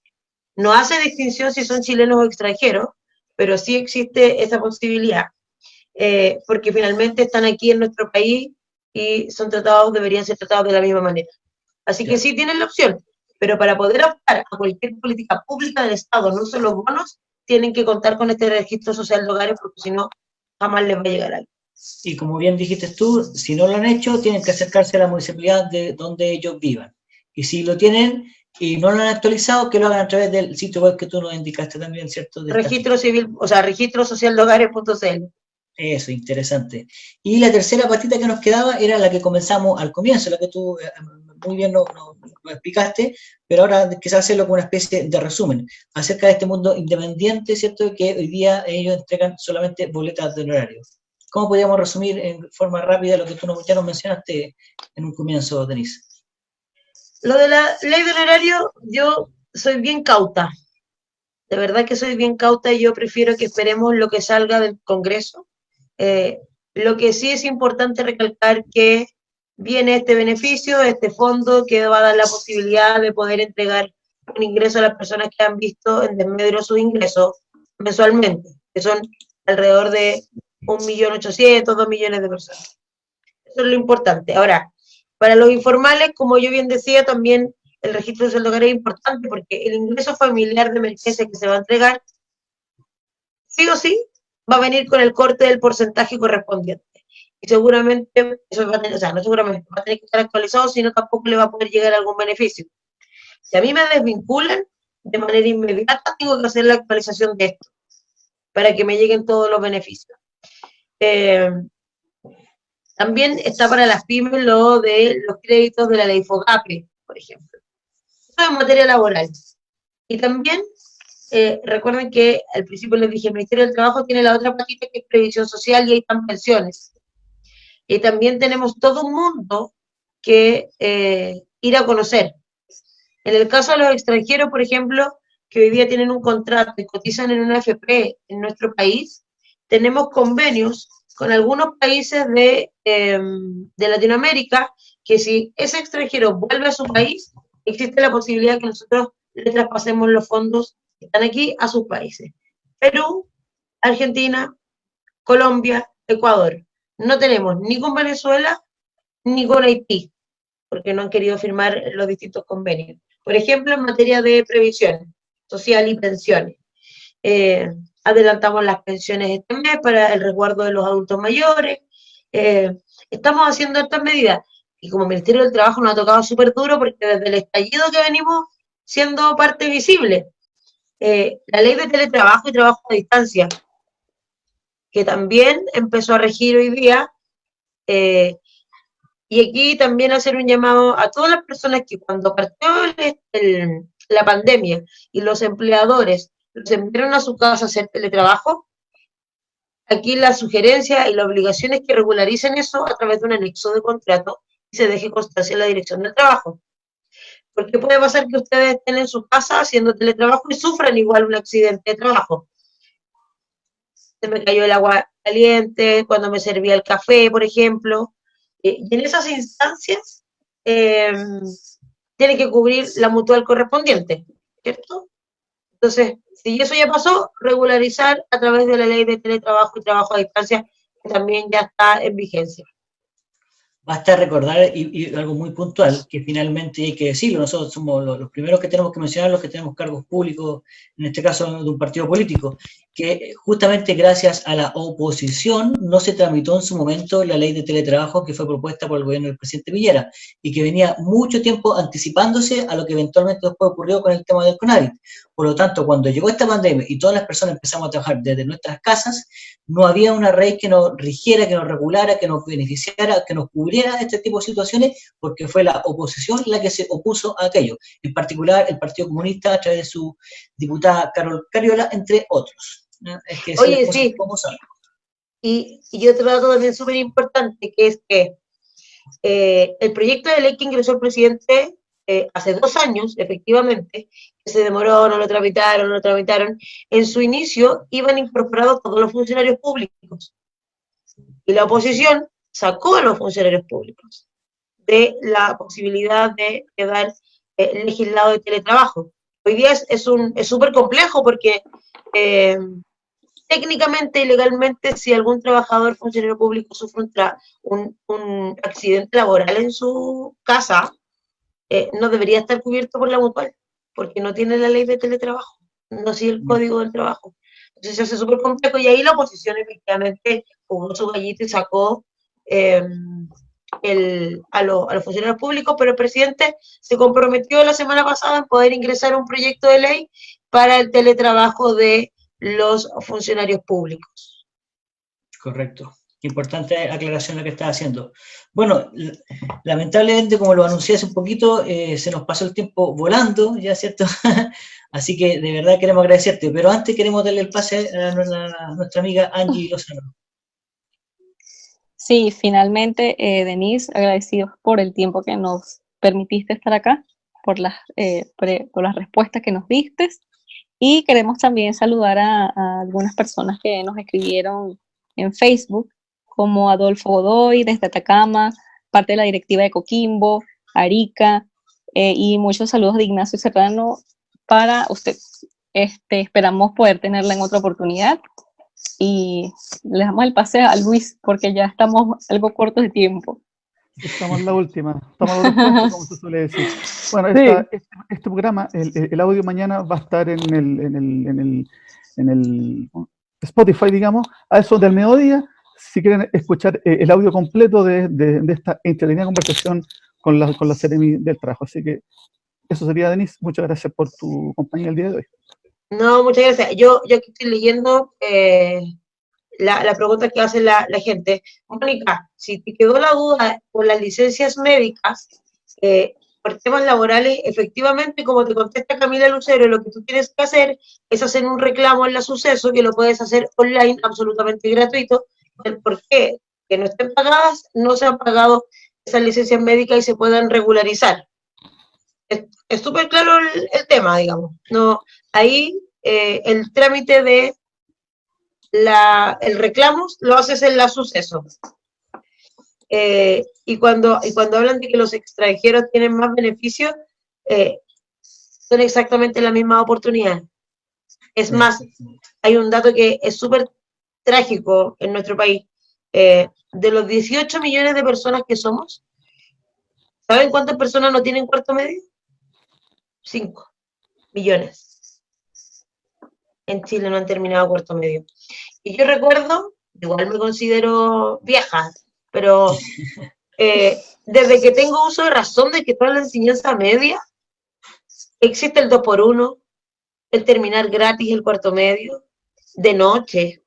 No hace distinción si son chilenos o extranjeros, pero sí existe esa posibilidad, porque finalmente están aquí en nuestro país y son tratados, deberían ser tratados de la misma manera. Así que sí tienen la opción, pero para poder optar a cualquier política pública del Estado, no solo bonos, tienen que contar con este registro social de hogares, porque si no, jamás les va a llegar algo. Y como bien dijiste tú, si no lo han hecho, tienen que acercarse a la municipalidad de donde ellos vivan. Y si lo tienen y no lo han actualizado, que lo hagan a través del sitio web que tú nos indicaste también, ¿cierto? Registro civil, o sea, registrosocialdehogares.cl. Eso, interesante. Y la tercera patita que nos quedaba era la que comenzamos al comienzo, la que tú muy bien nos explicaste, pero ahora quizás hacerlo con una especie de resumen acerca de este mundo independiente, ¿cierto? Que hoy día ellos entregan solamente boletas de honorario. ¿Cómo podríamos resumir en forma rápida lo que tú ya nos mencionaste en un comienzo, Denise? Lo de la ley del horario, yo soy bien cauta. De verdad que soy bien cauta y yo prefiero que esperemos lo que salga del Congreso. Lo que sí es importante recalcar que viene este beneficio, este fondo que va a dar la posibilidad de poder entregar un ingreso a las personas que han visto en desmedro sus ingresos mensualmente, que son alrededor de 1.800.000, 2 millones de personas. Eso es lo importante. Ahora, para los informales, como yo bien decía, también el registro social de hogar es importante porque el ingreso familiar de emergencia que se va a entregar, sí o sí, va a venir con el corte del porcentaje correspondiente. Y seguramente, eso va a tener, o sea, no seguramente, va a tener que estar actualizado, sino tampoco le va a poder llegar algún beneficio. Si a mí me desvinculan, de manera inmediata tengo que hacer la actualización de esto, para que me lleguen todos los beneficios. También está para las pymes lo de los créditos de la ley FOGAPE, por ejemplo. Eso es materia laboral. Y también recuerden que al principio les dije, el Ministerio del Trabajo tiene la otra patita que es previsión social y ahí están pensiones. Y también tenemos todo un mundo que ir a conocer. En el caso de los extranjeros, por ejemplo, que hoy día tienen un contrato y cotizan en una AFP en nuestro país, tenemos convenios con algunos países de Latinoamérica, que si ese extranjero vuelve a su país, existe la posibilidad que nosotros le traspasemos los fondos que están aquí a sus países. Perú, Argentina, Colombia, Ecuador. No tenemos ni con Venezuela ni con Haití, porque no han querido firmar los distintos convenios. Por ejemplo, en materia de previsión social y pensiones. Adelantamos las pensiones este mes para el resguardo de los adultos mayores. Estamos haciendo estas medidas. Y como Ministerio del Trabajo nos ha tocado súper duro porque desde el estallido que venimos siendo parte visible. La ley de teletrabajo y trabajo a distancia, que también empezó a regir hoy día, y aquí también hacer un llamado a todas las personas que cuando partió la pandemia y los empleadores los enviaron a su casa a hacer teletrabajo, aquí la sugerencia y la obligación es que regularicen eso a través de un anexo de contrato y se deje constancia en la dirección del trabajo. Porque puede pasar que ustedes estén en su casa haciendo teletrabajo y sufran igual un accidente de trabajo. Se me cayó el agua caliente, cuando me servía el café, por ejemplo. Y en esas instancias tiene que cubrir la mutual correspondiente, ¿cierto? Entonces, si eso ya pasó, regularizar a través de la ley de teletrabajo y trabajo a distancia, que también ya está en vigencia. Basta recordar, y algo muy puntual, que finalmente hay que decirlo, nosotros somos los primeros que tenemos que mencionar, los que tenemos cargos públicos, en este caso de un partido político, que justamente gracias a la oposición no se tramitó en su momento la ley de teletrabajo que fue propuesta por el gobierno del presidente Piñera, y que venía mucho tiempo anticipándose a lo que eventualmente después ocurrió con el tema del Conavit. Por lo tanto, cuando llegó esta pandemia y todas las personas empezamos a trabajar desde nuestras casas, no había una ley que nos rigiera, que nos regulara, que nos beneficiara, que nos cubriera este tipo de situaciones, porque fue la oposición la que se opuso a aquello. En particular, el Partido Comunista, a través de su diputada Carol Cariola, entre otros. Es que oye, sí. Y otro dato también súper importante, que es que el proyecto de ley que ingresó el presidente hace 2 años, efectivamente, que se demoró, no lo tramitaron, en su inicio iban incorporados todos los funcionarios públicos. Y la oposición sacó a los funcionarios públicos de la posibilidad de quedar legislado de teletrabajo. Hoy día es súper complejo porque técnicamente y legalmente, si algún trabajador funcionario público sufre un accidente laboral en su casa, no debería estar cubierto por la mutual, porque no tiene la ley de teletrabajo, no sigue el código del trabajo. Entonces se hace súper complejo y ahí la oposición efectivamente jugó su gallito y sacó a los funcionarios públicos, pero el presidente se comprometió la semana pasada en poder ingresar un proyecto de ley para el teletrabajo de los funcionarios públicos. Correcto. Importante aclaración la que estás haciendo. Bueno, lamentablemente, como lo anuncié hace un poquito, se nos pasó el tiempo volando, ya, ¿cierto? Así que de verdad queremos agradecerte, pero antes queremos darle el pase a nuestra amiga Angie Lozano. Sí, finalmente, Denise, agradecidos por el tiempo que nos permitiste estar acá, por las respuestas que nos diste, y queremos también saludar a algunas personas que nos escribieron en Facebook, como Adolfo Godoy desde Atacama, parte de la directiva de Coquimbo, Arica, y muchos saludos de Ignacio Serrano para usted. Esperamos poder tenerla en otra oportunidad. Y le damos el pase a Luis, porque ya estamos algo cortos de tiempo. Estamos en la última, estamos a los puestos, como se suele decir. Bueno, sí. Este programa, el audio mañana va a estar en el Spotify, digamos, a eso del mediodía, si quieren escuchar el audio completo de esta entretenida conversación con la Seremi del Trabajo. Así que eso sería, Denise. Muchas gracias por tu compañía el día de hoy. No, muchas gracias. Yo aquí estoy leyendo la pregunta que hace la gente. Mónica, si te quedó la duda por las licencias médicas, por temas laborales, efectivamente, como te contesta Camila Lucero, lo que tú tienes que hacer es hacer un reclamo en la Suceso, que lo puedes hacer online, absolutamente gratuito. ¿El por qué? Que no estén pagadas, no se han pagado esas licencias médicas y se puedan regularizar. Es súper claro el tema, digamos. No, ahí el trámite de el reclamo lo haces en la Suceso. Y cuando hablan de que los extranjeros tienen más beneficios, son exactamente la misma oportunidad. Es más, hay un dato que es súper trágico en nuestro país. De los 18 millones de personas que somos, ¿saben cuántas personas no tienen cuarto medio? 5 millones. En Chile no han terminado cuarto medio. Y yo recuerdo, igual me considero vieja, pero desde que tengo uso de razón de que toda la enseñanza media, existe el 2x1, el terminar gratis el cuarto medio, de noche.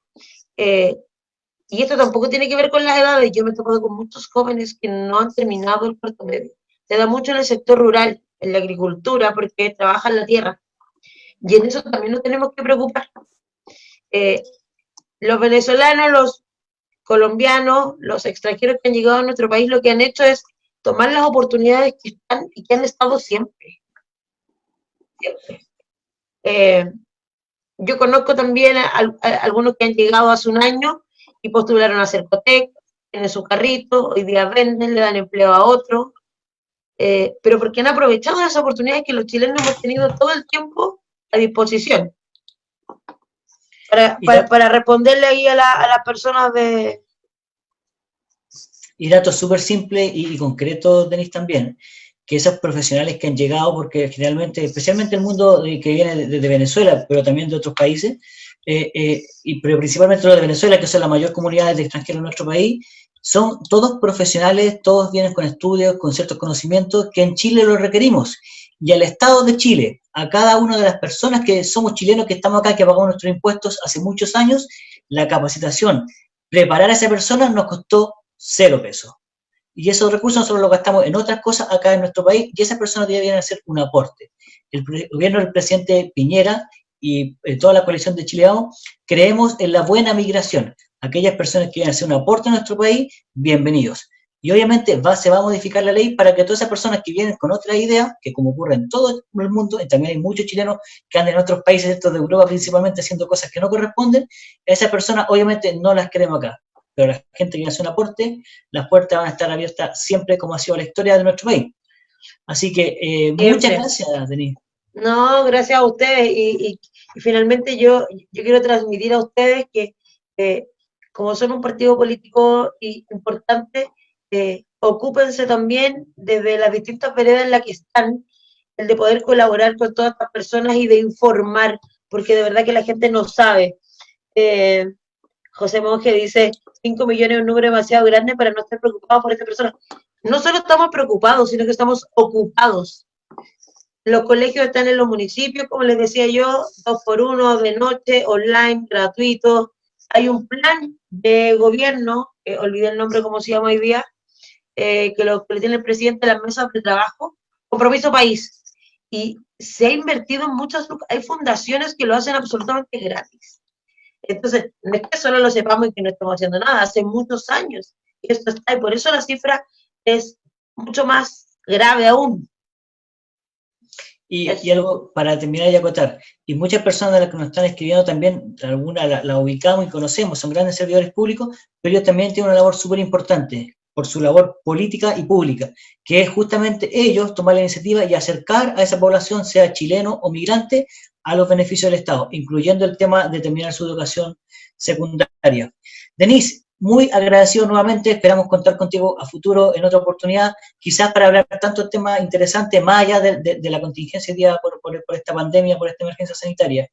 Y esto tampoco tiene que ver con las edades. Yo me he topado con muchos jóvenes que no han terminado el cuarto medio. Se da mucho en el sector rural, en la agricultura, porque trabajan la tierra. Y en eso también nos tenemos que preocupar. Los venezolanos, los colombianos, los extranjeros que han llegado a nuestro país, lo que han hecho es tomar las oportunidades que están y que han estado siempre. Yo conozco también a algunos que han llegado hace un año y postularon a Cercotec, tienen su carrito, hoy día venden, le dan empleo a otro, pero porque han aprovechado las oportunidades que los chilenos hemos tenido todo el tiempo a disposición. Para responderle ahí a las personas de... Y datos súper simples y concretos, Denis, también, que esos profesionales que han llegado, porque generalmente, especialmente el mundo que viene de Venezuela, pero también de otros países, pero principalmente los de Venezuela, que son la mayor comunidad de extranjeros en nuestro país, son todos profesionales, todos vienen con estudios, con ciertos conocimientos, que en Chile los requerimos. Y al Estado de Chile, a cada una de las personas que somos chilenos, que estamos acá, que pagamos nuestros impuestos hace muchos años, la capacitación, preparar a esa persona nos costó 0 pesos. Y esos recursos nosotros los gastamos en otras cosas acá en nuestro país, y esas personas deberían hacer un aporte. El gobierno del presidente Piñera y toda la coalición de Chile Vamos creemos en la buena migración. Aquellas personas que quieran hacer un aporte a nuestro país, bienvenidos. Y obviamente se va a modificar la ley para que todas esas personas que vienen con otra idea, que como ocurre en todo el mundo, y también hay muchos chilenos que andan en otros países, estos de Europa principalmente, haciendo cosas que no corresponden, esas personas obviamente no las queremos acá. Pero la gente que hace un aporte, las puertas van a estar abiertas siempre, como ha sido la historia de nuestro país. Así que muchas gracias, Denis. No, gracias a ustedes. Y finalmente yo quiero transmitir a ustedes que como son un partido político importante, ocúpense también desde las distintas veredas en las que están, el de poder colaborar con todas estas personas y de informar, porque de verdad que la gente no sabe. José Monge dice, 5 millones es un número demasiado grande para no estar preocupados por esta persona. No solo estamos preocupados, sino que estamos ocupados. Los colegios están en los municipios, como les decía yo, 2x1, de noche, online, gratuito. Hay un plan de gobierno, olvidé el nombre, cómo se llama hoy día, que lo tiene el presidente de las mesas de trabajo, Compromiso País. Y se ha invertido en hay fundaciones que lo hacen absolutamente gratis. Entonces, no es que solo lo sepamos y que no estamos haciendo nada, hace muchos años esto está, y por eso la cifra es mucho más grave aún. Y algo para terminar y acotar, y muchas personas de las que nos están escribiendo también, algunas la ubicamos y conocemos, son grandes servidores públicos, pero ellos también tienen una labor súper importante, por su labor política y pública, que es justamente ellos tomar la iniciativa y acercar a esa población, sea chileno o migrante, a los beneficios del Estado, incluyendo el tema de terminar su educación secundaria. Denise, muy agradecido nuevamente, esperamos contar contigo a futuro en otra oportunidad, quizás para hablar tantos temas interesantes, más allá de la contingencia día por esta pandemia, por esta emergencia sanitaria.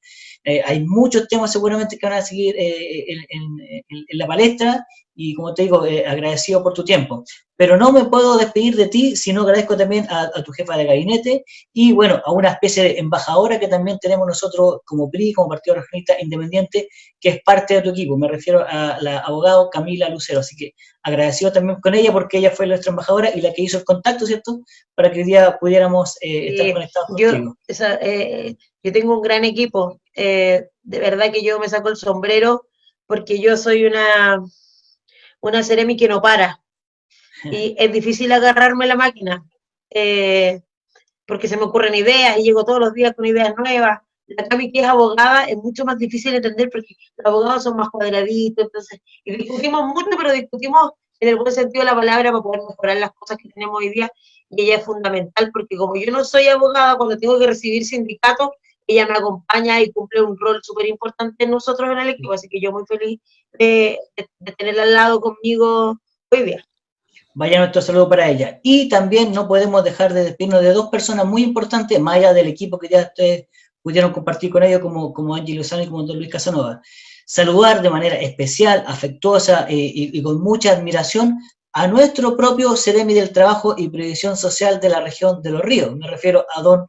Hay muchos temas seguramente que van a seguir en la palestra, y como te digo, agradecido por tu tiempo. Pero no me puedo despedir de ti, sino agradezco también a tu jefa de gabinete y, bueno, a una especie de embajadora que también tenemos nosotros como PRI, como Partido Regionalista Independiente, que es parte de tu equipo. Me refiero a la abogada Camila Lucero. Así que agradecido también con ella porque ella fue nuestra embajadora y la que hizo el contacto, ¿cierto? Para que hoy día pudiéramos estar conectados contigo. Yo tengo un gran equipo. De verdad que yo me saco el sombrero porque yo soy una Ceremi que no para. Y es difícil agarrarme la máquina, porque se me ocurren ideas y llego todos los días con ideas nuevas. La Cami, que es abogada, es mucho más difícil de entender porque los abogados son más cuadraditos, entonces, y discutimos mucho, pero discutimos en el buen sentido de la palabra para poder mejorar las cosas que tenemos hoy día, y ella es fundamental, porque como yo no soy abogada, cuando tengo que recibir sindicatos, ella me acompaña y cumple un rol súper importante en nosotros en el equipo, así que yo muy feliz de tenerla al lado conmigo hoy día. Vaya nuestro saludo para ella. Y también no podemos dejar de despedirnos de dos personas muy importantes, más allá del equipo que ya ustedes pudieron compartir con ellos, como Angie Lozano y como don Luis Casanova. Saludar de manera especial, afectuosa y con mucha admiración a nuestro propio Ceremi del Trabajo y Previsión Social de la región de Los Ríos. Me refiero a don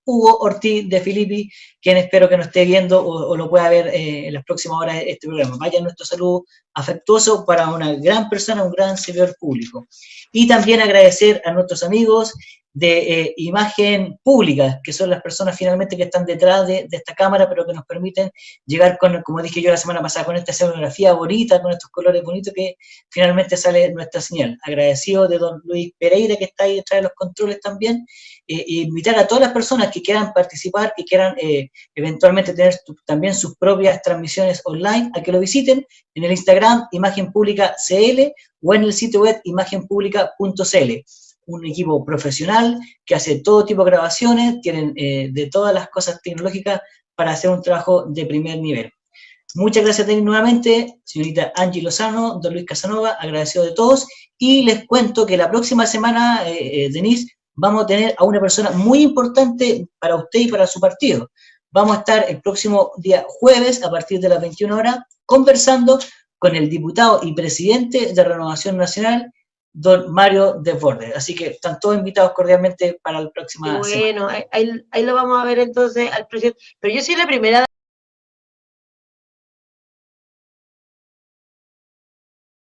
Hugo Ortiz de Filippi, quien espero que nos esté viendo o lo pueda ver en las próximas horas de este programa. Vaya nuestro saludo afectuoso para una gran persona, un gran servidor público. Y también agradecer a nuestros amigos de Imagen Pública, que son las personas finalmente que están detrás de esta cámara, pero que nos permiten llegar con, como dije yo la semana pasada, con esta escenografía bonita, con estos colores bonitos que finalmente sale nuestra señal. Agradecido de don Luis Pereira, que está ahí detrás de los controles también, invitar a todas las personas que quieran participar, que quieran eventualmente tener también sus propias transmisiones online, a que lo visiten en el Instagram Imagen Pública CL o en el sitio web imagenpublica.cl. Un equipo profesional que hace todo tipo de grabaciones, tienen de todas las cosas tecnológicas para hacer un trabajo de primer nivel. Muchas gracias nuevamente, señorita Angie Lozano, don Luis Casanova, agradecido de todos, y les cuento que la próxima semana, Denise, vamos a tener a una persona muy importante para usted y para su partido. Vamos a estar el próximo día jueves, a partir de las 21 horas, conversando con el diputado y presidente de Renovación Nacional, don Mario Desbordes. Así que están todos invitados cordialmente para la próxima semana. Bueno, ahí lo vamos a ver entonces al presidente. Pero yo soy la primera